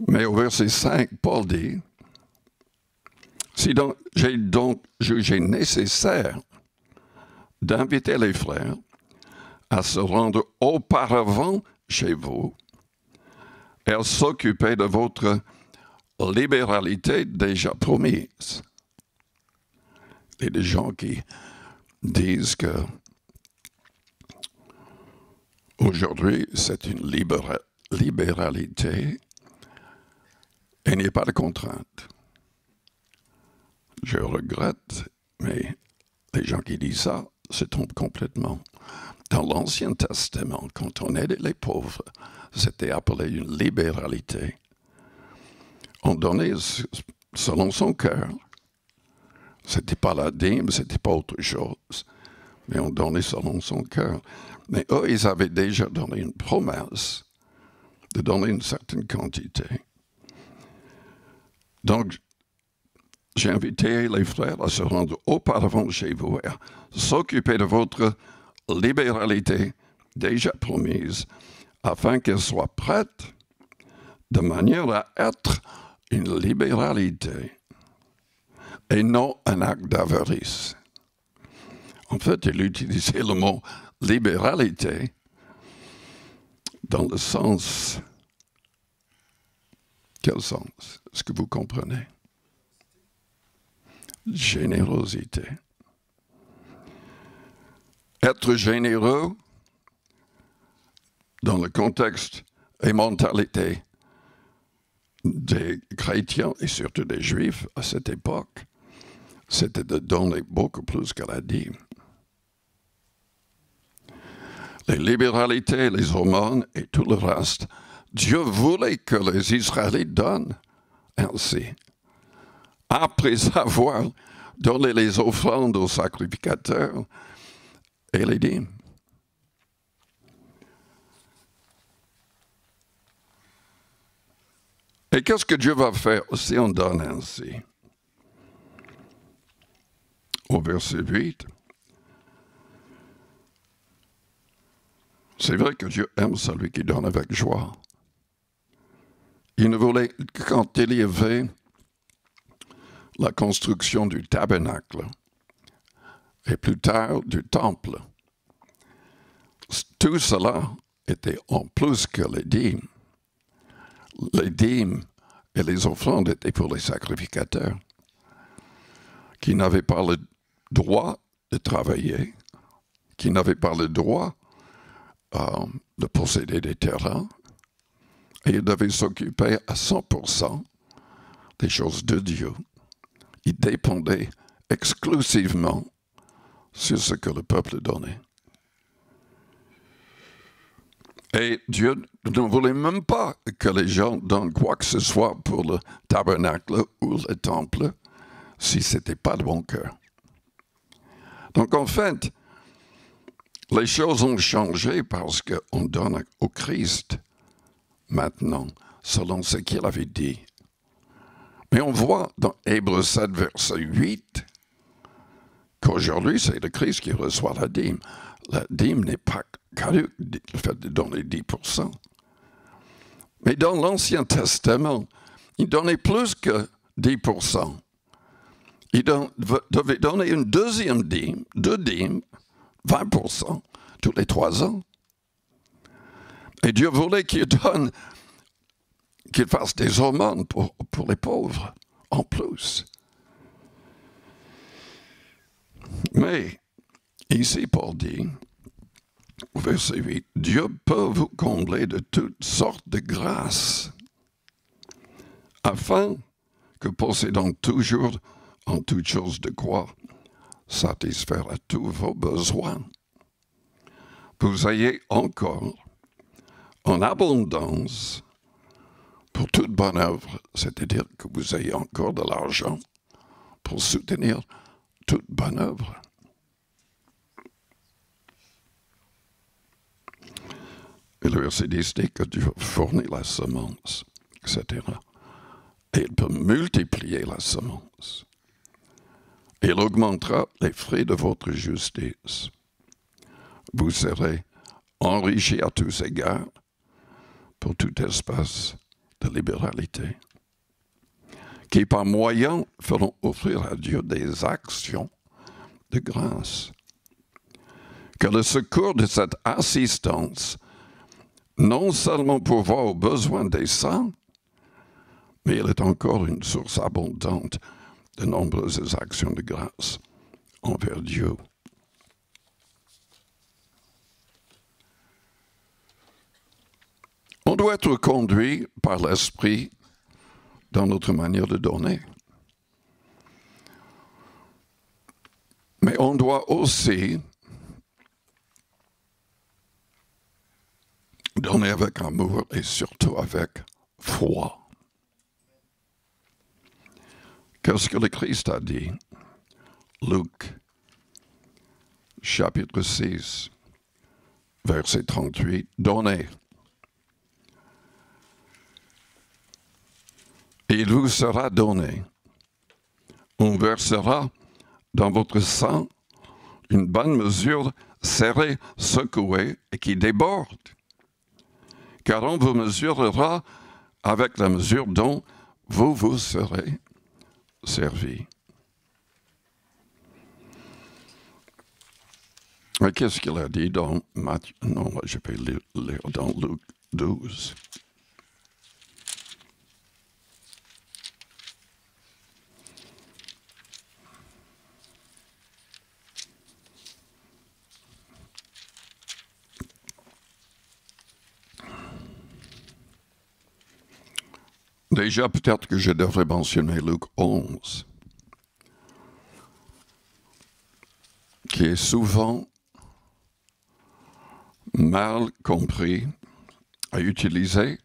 Mais au verset 5, Paul dit, si donc j'ai donc jugé nécessaire d'inviter les frères à se rendre auparavant chez vous et à s'occuper de votre libéralité déjà promise. Il y a des gens qui disent que aujourd'hui c'est une libéralité et il n'y a pas de contrainte. Je regrette, mais les gens qui disent ça se trompent complètement. Dans l'Ancien Testament, quand on aidait les pauvres, c'était appelé une libéralité. On donnait selon son cœur. Ce n'était pas la dîme, ce n'était pas autre chose. mais ont donné selon son cœur. Mais eux, ils avaient déjà donné une promesse de donner une certaine quantité. Donc, j'ai invité les frères à se rendre auparavant chez vous et à s'occuper de votre libéralité déjà promise, afin qu'elle soit prête de manière à être une libéralité et non un acte d'avarice. En fait, il utilisait le mot libéralité dans le sens... Quel sens? Est-ce que vous comprenez? Générosité. Être généreux dans le contexte et mentalité des chrétiens et surtout des juifs à cette époque, c'était de donner beaucoup plus que la dîme. Les libéralités, les aumônes et tout le reste, Dieu voulait que les Israélites donnent ainsi. Après avoir donné les offrandes aux sacrificateurs et les dîmes. Et qu'est-ce que Dieu va faire si on donne ainsi? Au verset 8, c'est vrai que Dieu aime celui qui donne avec joie. Il ne voulait, quand il y avait la construction du tabernacle, et plus tard du temple, tout cela était en plus que les dîmes. Les dîmes et les offrandes étaient pour les sacrificateurs, qui n'avaient pas le droit de travailler, qui n'avaient pas le droit de posséder des terrains, et ils devaient s'occuper à 100% des choses de Dieu. Ils dépendaient exclusivement sur ce que le peuple donnait. Et Dieu ne voulait même pas que les gens donnent quoi que ce soit pour le tabernacle ou le temple si ce n'était pas de bon cœur. Donc en fait, les choses ont changé parce qu'on donne au Christ maintenant, selon ce qu'il avait dit. Mais on voit dans Hébreux 7, verset 8, qu'aujourd'hui, c'est le Christ qui reçoit la dîme. La dîme n'est pas caduque, le fait de donner 10%. Mais dans l'Ancien Testament, il donnait plus que 10%. Il devait donner une deuxième dîme, 2 dîmes, 20%, tous les 3 ans. Et Dieu voulait qu'il fasse des aumônes pour les pauvres, en plus. Mais, ici, Paul dit, au verset 8, Dieu peut vous combler de toutes sortes de grâces, afin que possédant toujours en toutes choses de quoi satisfaire à tous vos besoins, vous ayez encore en abondance pour toute bonne œuvre, c'est-à-dire que vous ayez encore de l'argent pour soutenir toute bonne œuvre. Et le verset 10 dit que Dieu fournit la semence, etc. Et il peut multiplier la semence. Et il augmentera les frais de votre justice. Vous serez enrichis à tous égards pour tout espace de libéralité, qui par moyen feront offrir à Dieu des actions de grâce. Que le secours de cette assistance, non seulement pourvoit aux besoins des saints, mais il est encore une source abondante de nombreuses actions de grâce envers Dieu. On doit être conduit par l'Esprit dans notre manière de donner. Mais on doit aussi donner avec amour et surtout avec foi. Qu'est-ce que le Christ a dit? Luc chapitre 6, verset 38, « Donnez, et il vous sera donné. On versera dans votre sang une bonne mesure serrée, secouée et qui déborde. Car on vous mesurera avec la mesure dont vous vous serez servi. » Mais qu'est-ce qu'il a dit dans Matthieu? Non, je vais lire dans Luc 12. Déjà, peut-être que je devrais mentionner Luc 11, qui est souvent mal compris et utilisé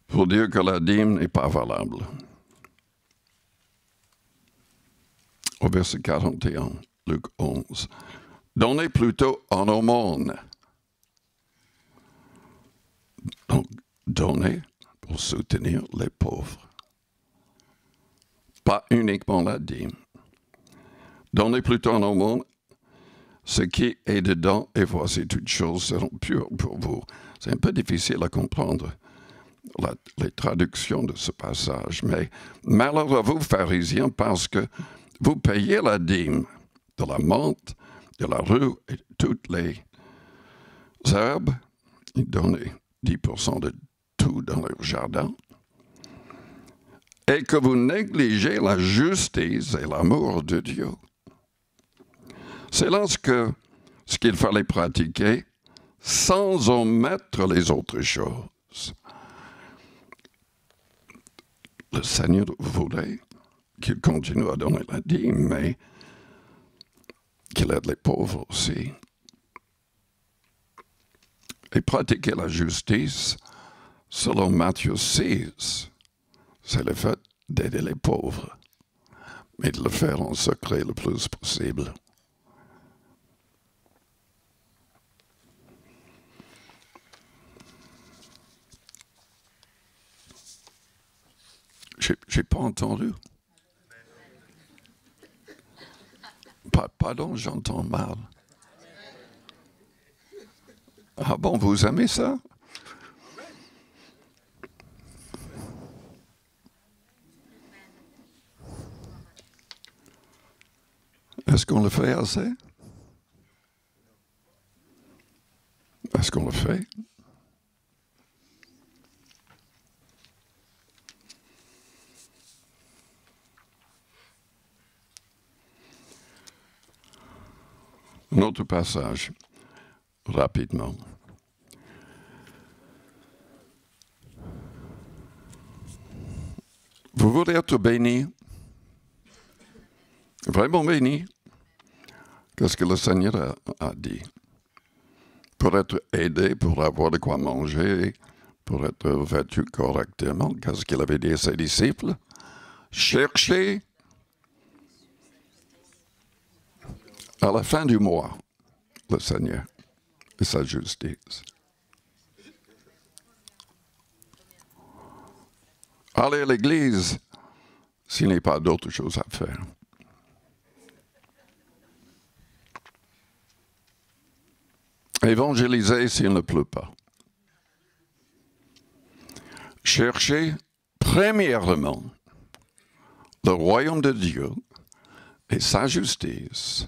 pour dire que la dîme n'est pas valable. Au verset 41, Luc 11. « Donnez plutôt en aumône. » Donc, donnez pour soutenir les pauvres. Pas uniquement la dîme. Donnez plutôt en aumône ce qui est dedans, et voici toutes choses seront pures pour vous. C'est un peu difficile à comprendre, les traductions de ce passage, mais malheur à vous, pharisiens, parce que vous payez la dîme de la menthe, de la rue et de toutes les herbes, et donnez 10% de tout dans leur jardin, et que vous négligez la justice et l'amour de Dieu. C'est là ce qu'il fallait pratiquer sans omettre les autres choses. Le Seigneur voulait qu'il continue à donner la dîme, mais qu'il aide les pauvres aussi. Et pratiquer la justice, selon Matthieu 6, c'est le fait d'aider les pauvres, mais de le faire en secret le plus possible. J'ai pas entendu. Pardon, j'entends mal. Ah bon, vous aimez ça? Est-ce qu'on le fait assez? Est-ce qu'on le fait? Un autre passage, rapidement. Vous voulez être béni, vraiment béni. Qu'est-ce que le Seigneur a dit? Pour être aidé, pour avoir de quoi manger, pour être vêtu correctement, qu'est-ce qu'il avait dit à ses disciples? Cherchez à la fin du mois le Seigneur et sa justice. Allez à l'église s'il n'y a pas d'autre chose à faire. Évangéliser s'il ne pleut pas. Cherchez premièrement le royaume de Dieu et sa justice,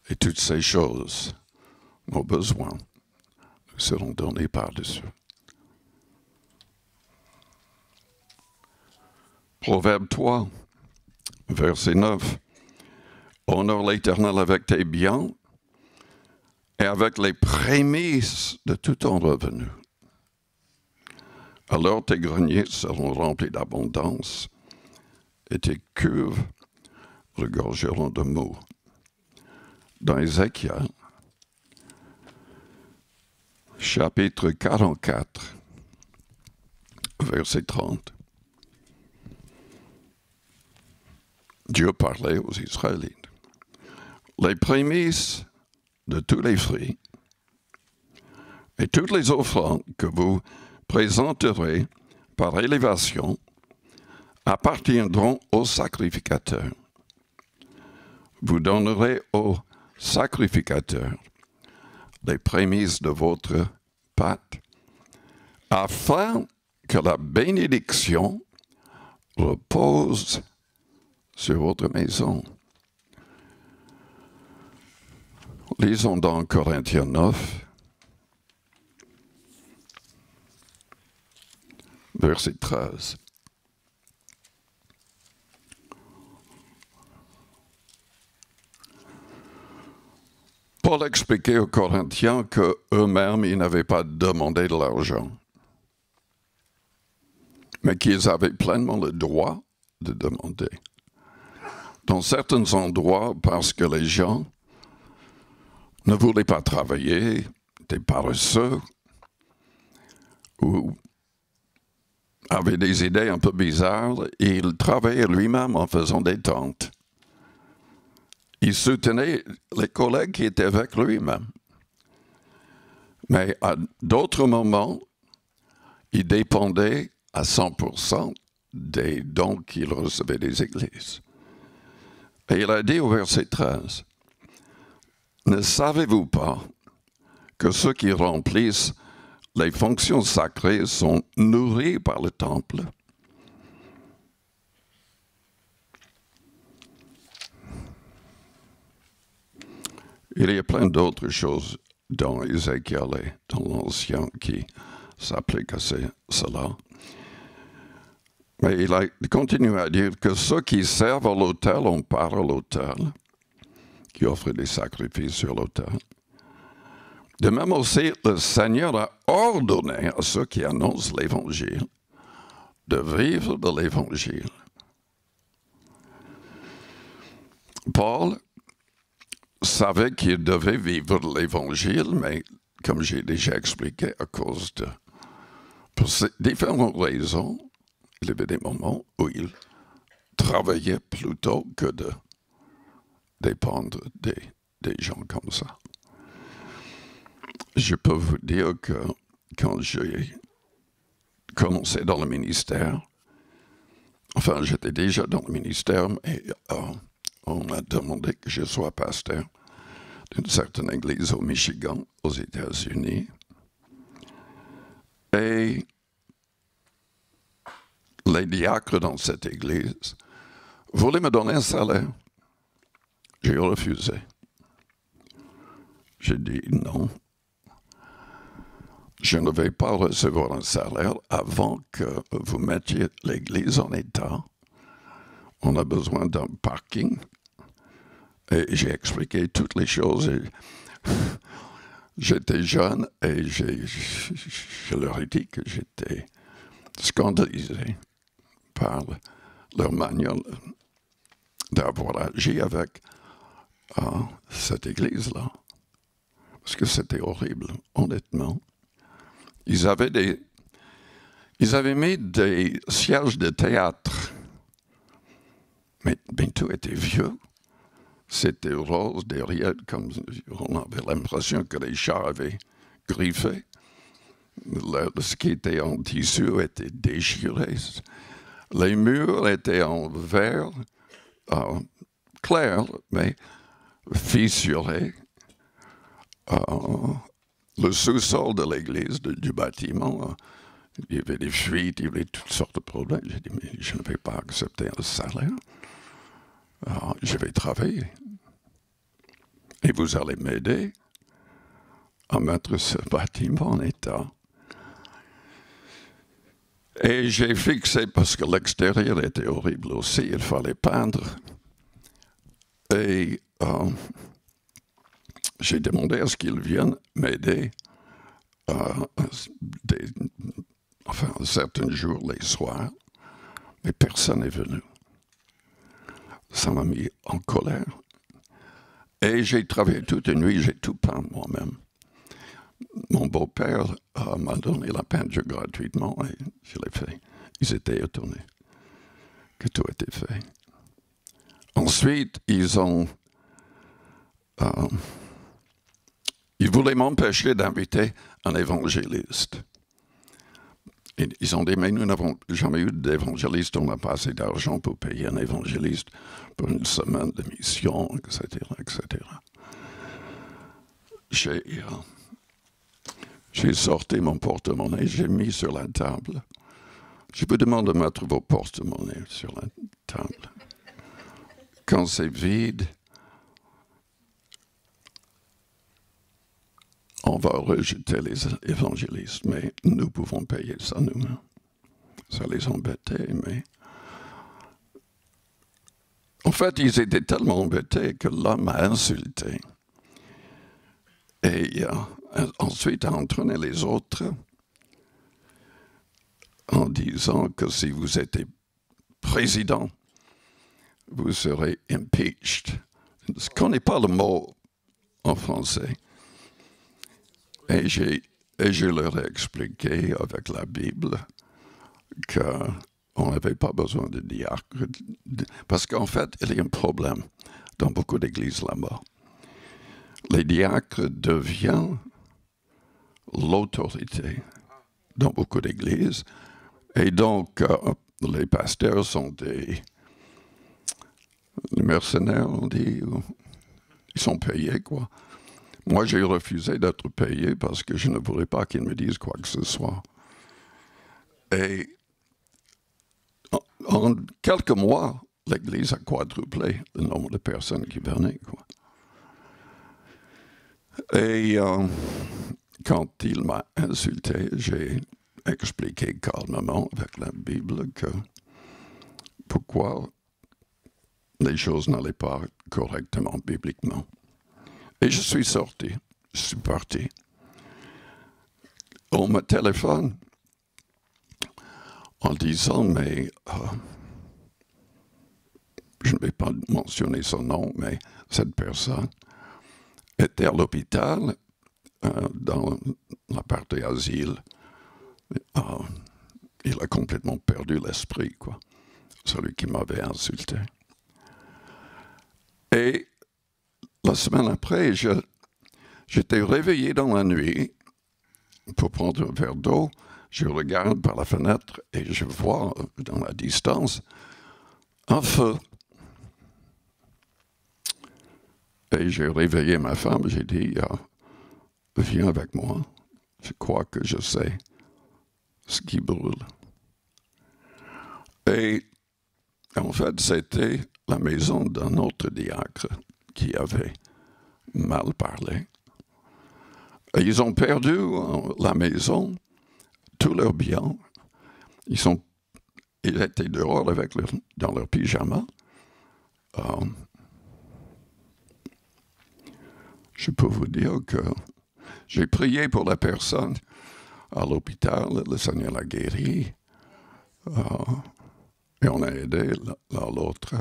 et toutes ces choses, nos besoins, nous seront donnés par-dessus. Proverbe 3, verset 9. Honore l'Éternel avec tes biens et avec les prémices de tout ton revenu. Alors tes greniers seront remplis d'abondance et tes cuves regorgeront de mou. Dans Ézéchiel, chapitre 44, verset 30, Dieu parlait aux Israélites. les prémices de tous les fruits et toutes les offrandes que vous présenterez par élévation appartiendront au sacrificateur. Vous donnerez au sacrificateur les prémices de votre pâte, afin que la bénédiction repose sur votre maison. Lisons dans Corinthiens 9, verset 13. Paul expliquait aux Corinthiens qu'eux-mêmes, ils n'avaient pas demandé de l'argent, mais qu'ils avaient pleinement le droit de demander. Dans certains endroits, parce que les gens ne voulaient pas travailler, étaient paresseux, ou avaient des idées un peu bizarres, et il travaillait lui-même en faisant des tentes. Il soutenait les collègues qui étaient avec lui-même. Mais à d'autres moments, il dépendait à 100% des dons qu'il recevait des églises. Et il a dit au verset 13, « Ne savez-vous pas que ceux qui remplissent les fonctions sacrées sont nourris par le temple? » Il y a plein d'autres choses dans Ézéchiel et dans l'Ancien qui s'appliquent à cela. Mais il a continué à dire que ceux qui servent à l'autel ont part à l'autel, qui offrent des sacrifices sur l'autel. De même aussi, le Seigneur a ordonné à ceux qui annoncent l'Évangile de vivre de l'Évangile. Paul savait qu'il devait vivre de l'Évangile, mais comme j'ai déjà expliqué, à cause de pour différentes raisons, il y avait des moments où il travaillait plutôt que de dépendre des gens comme ça. Je peux vous dire que quand j'ai commencé dans le ministère, enfin j'étais déjà dans le ministère, mais on m'a demandé que je sois pasteur d'une certaine église au Michigan, aux États-Unis. Et les diacres dans cette église voulaient me donner un salaire. J'ai refusé. J'ai dit non. Je ne vais pas recevoir un salaire avant que vous mettiez l'église en état. On a besoin d'un parking. Et j'ai expliqué toutes les choses. J'étais jeune et je leur ai dit que j'étais scandalisé par leur manière d'avoir agi avec cette église-là. Parce que c'était horrible, honnêtement. Ils avaient mis des sièges de théâtre, mais tout était vieux. C'était rose derrière, comme on avait l'impression que les chats avaient griffé. Ce qui était en tissu était déchiré. Les murs étaient en verre clair, mais fissuré. Le sous-sol de l'église, du bâtiment, il y avait des fuites, il y avait toutes sortes de problèmes. J'ai dit, mais je ne vais pas accepter un salaire. Je vais travailler. Et vous allez m'aider à mettre ce bâtiment en état. Et j'ai fixé, parce que l'extérieur était horrible aussi, il fallait peindre. Et j'ai demandé à ce qu'ils viennent m'aider certains jours, les soirs, mais personne n'est venu. Ça m'a mis en colère. Et j'ai travaillé toute une nuit, j'ai tout peint moi-même. Mon beau-père m'a donné la peinture gratuitement et je l'ai fait. Ils étaient étonnés que tout était fait. Ensuite, ils ont ils voulaient m'empêcher d'inviter un évangéliste. Ils ont dit, mais nous n'avons jamais eu d'évangéliste, on n'a pas assez d'argent pour payer un évangéliste pour une semaine de mission, etc., etc. J'ai sorti mon porte-monnaie, j'ai mis sur la table. Je vous demande de mettre vos porte-monnaies sur la table. Quand c'est vide, on va rejeter les évangélistes, mais nous pouvons payer ça nous-mêmes. Ça les embêtait, mais... En fait, ils étaient tellement embêtés que l'homme a insulté. Et ensuite a entraîné les autres en disant que si vous étiez président, vous serez impeached. Je ne connais pas le mot en français. Et je leur ai expliqué avec la Bible qu'on n'avait pas besoin de diacre. Parce qu'en fait, il y a un problème dans beaucoup d'églises là-bas. Les diacres deviennent l'autorité dans beaucoup d'églises. Et donc, les pasteurs sont des mercenaires, on dit. Ils sont payés, quoi. Moi, j'ai refusé d'être payé parce que je ne voulais pas qu'ils me disent quoi que ce soit. Et en quelques mois, l'Église a quadruplé le nombre de personnes qui venaient, quoi. Et quand il m'a insulté, j'ai expliqué calmement avec la Bible que pourquoi les choses n'allaient pas correctement bibliquement. Et je suis sorti, je suis parti. On me téléphone en disant, mais je ne vais pas mentionner son nom, mais cette personne était à l'hôpital dans la partie asile. Il a complètement perdu l'esprit, quoi. Celui qui m'avait insulté. Et la semaine après, j'étais réveillé dans la nuit pour prendre un verre d'eau. Je regarde par la fenêtre et je vois dans la distance un feu. Et j'ai réveillé ma femme, j'ai dit, viens avec moi, je crois que je sais ce qui brûle. Et en fait, c'était la maison d'un autre diacre qui avait mal parlé. Et ils ont perdu la maison, tous leurs biens. Ils étaient dehors dans leur pyjama. Je peux vous dire que j'ai prié pour la personne à l'hôpital, le Seigneur l'a guéri, et on a aidé l'un l'autre.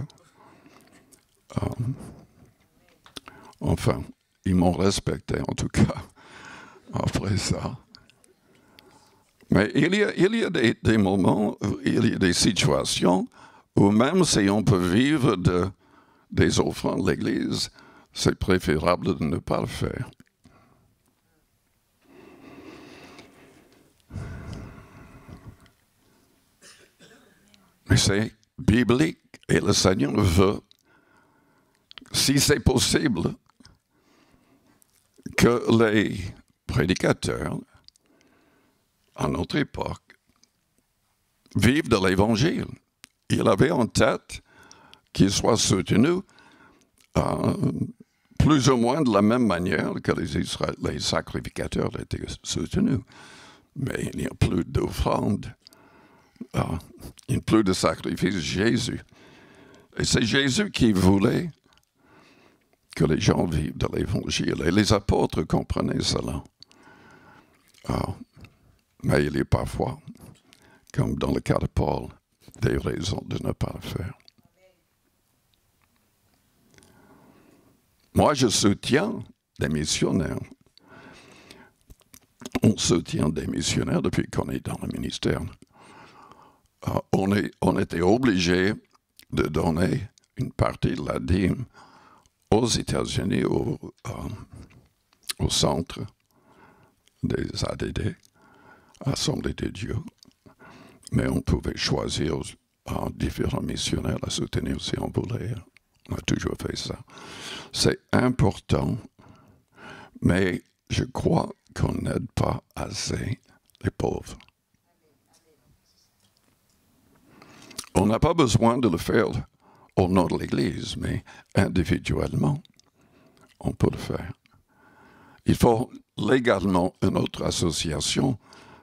Enfin, ils m'ont respecté en tout cas après ça. Mais il y a des moments, il y a des situations où même si on peut vivre des offrandes de l'Église, c'est préférable de ne pas le faire. Mais c'est biblique et le Seigneur veut, si c'est possible, que les prédicateurs, à notre époque, vivent de l'Évangile. Il avait en tête qu'ils soient soutenus plus ou moins de la même manière que les sacrificateurs étaient soutenus. Mais il n'y a plus d'offrande, il n'y a plus de sacrifice. Jésus. Et c'est Jésus qui voulait que les gens vivent de l'Évangile. Et les apôtres comprenaient cela. Mais il y a parfois, comme dans le cas de Paul, des raisons de ne pas le faire. Moi, je soutiens des missionnaires. On soutient des missionnaires depuis qu'on est dans le ministère. On était obligé de donner une partie de la dîme aux États-Unis, au centre des ADD, Assemblée de Dieu, mais on pouvait choisir différents missionnaires à soutenir si on voulait. On a toujours fait ça. C'est important, mais je crois qu'on n'aide pas assez les pauvres. On n'a pas besoin de le faire au nom de l'Église, mais individuellement, on peut le faire. Il faut légalement une autre association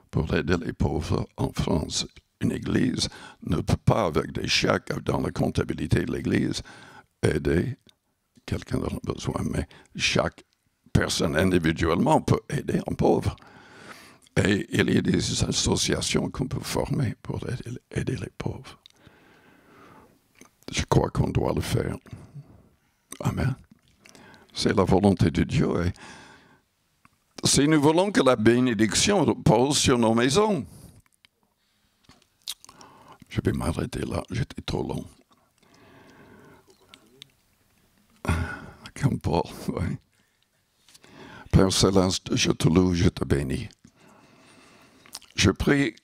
pour aider les pauvres en France. Une Église ne peut pas, avec des chèques dans la comptabilité de l'Église, aider quelqu'un dans le besoin, mais chaque personne individuellement peut aider un pauvre. Et il y a des associations qu'on peut former pour aider les pauvres. Je crois qu'on doit le faire. Amen. C'est la volonté de Dieu. Et si nous voulons que la bénédiction repose sur nos maisons, je vais m'arrêter là, j'étais trop long. Comme Paul, oui. Père Céleste, je te loue, je te bénis. Je prie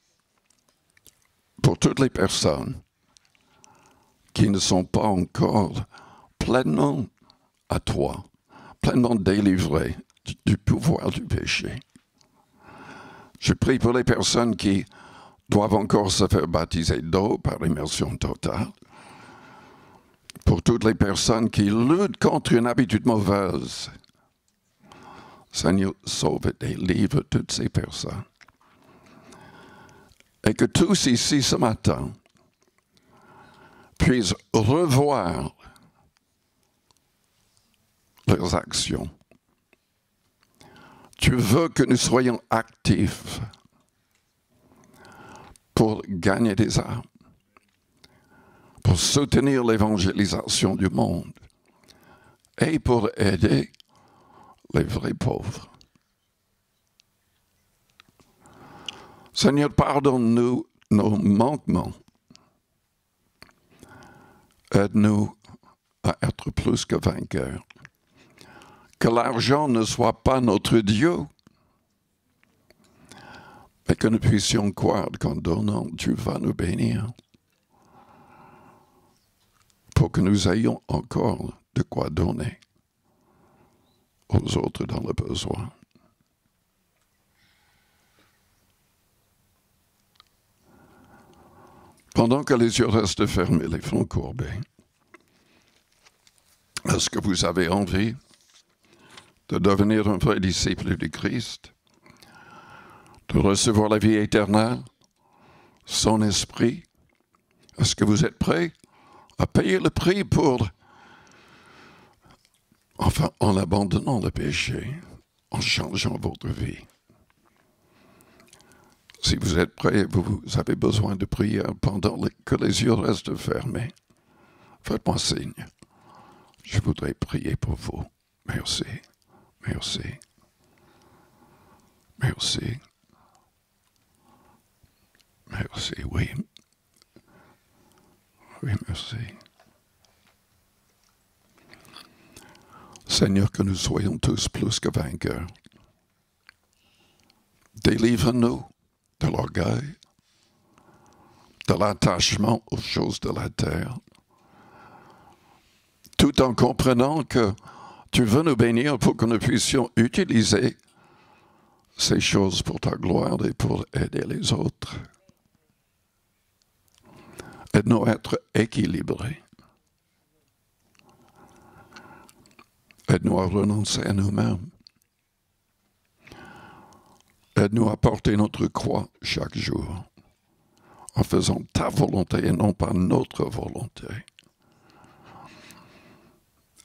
pour toutes les personnes qui ne sont pas encore pleinement à toi, pleinement délivrées du pouvoir du péché. Je prie pour les personnes qui doivent encore se faire baptiser d'eau par immersion totale. Pour toutes les personnes qui luttent contre une habitude mauvaise. Seigneur, sauve et délivre toutes ces personnes. Et que tous ici ce matin puissent revoir leurs actions. Tu veux que nous soyons actifs pour gagner des âmes, pour soutenir l'évangélisation du monde et pour aider les vrais pauvres. Seigneur, pardonne-nous nos manquements. Aide-nous à être plus que vainqueurs. Que l'argent ne soit pas notre Dieu, mais que nous puissions croire qu'en donnant, tu vas nous bénir. Pour que nous ayons encore de quoi donner aux autres dans le besoin. Pendant que les yeux restent fermés, les fronts courbés, est-ce que vous avez envie de devenir un vrai disciple du Christ, de recevoir la vie éternelle, son esprit? Est-ce que vous êtes prêts à payer le prix pour, enfin, en abandonnant le péché, en changeant votre vie? Si vous êtes prêts, vous avez besoin de prière pendant que les yeux restent fermés. Faites-moi signe. Je voudrais prier pour vous. Merci. Merci. Merci. Merci, oui. Oui, merci. Seigneur, que nous soyons tous plus que vainqueurs. Délivre-nous de l'orgueil, de l'attachement aux choses de la terre, tout en comprenant que tu veux nous bénir pour que nous puissions utiliser ces choses pour ta gloire et pour aider les autres. Aide-nous à être équilibrés. Aide-nous à renoncer à nous-mêmes. Aide-nous à porter notre croix chaque jour, en faisant ta volonté et non pas notre volonté.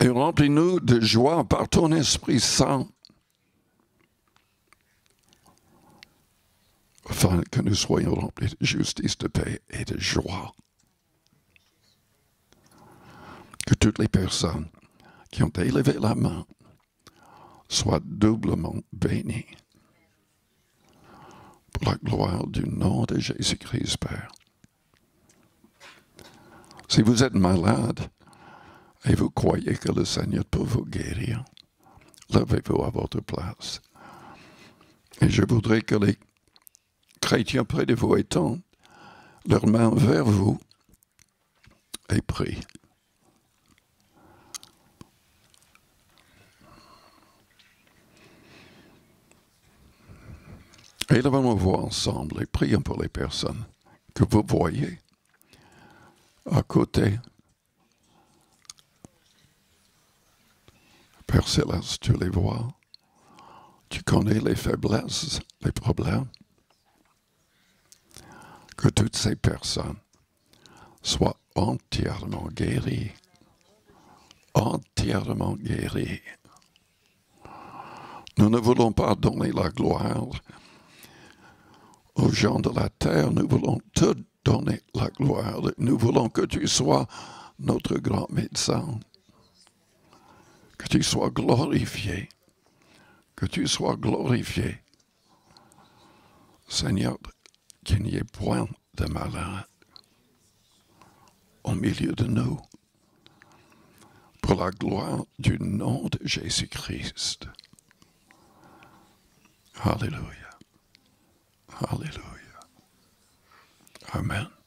Et remplis-nous de joie par ton Esprit Saint, afin que nous soyons remplis de justice, de paix et de joie. Que toutes les personnes qui ont élevé la main soient doublement bénies. Pour la gloire du nom de Jésus-Christ, Père. Si vous êtes malade, et vous croyez que le Seigneur peut vous guérir, levez-vous à votre place. Et je voudrais que les chrétiens près de vous étendent leurs mains vers vous et prient. Et levons voix ensemble et prions pour les personnes que vous voyez à côté. Père Céleste, tu les vois. Tu connais les faiblesses, les problèmes. Que toutes ces personnes soient entièrement guéries. Entièrement guéries. Nous ne voulons pas donner la gloire aux gens de la terre, nous voulons te donner la gloire. Nous voulons que tu sois notre grand médecin. Que tu sois glorifié. Que tu sois glorifié. Seigneur, qu'il n'y ait point de malade au milieu de nous. Pour la gloire du nom de Jésus-Christ. Alléluia. Alléluia. Amen.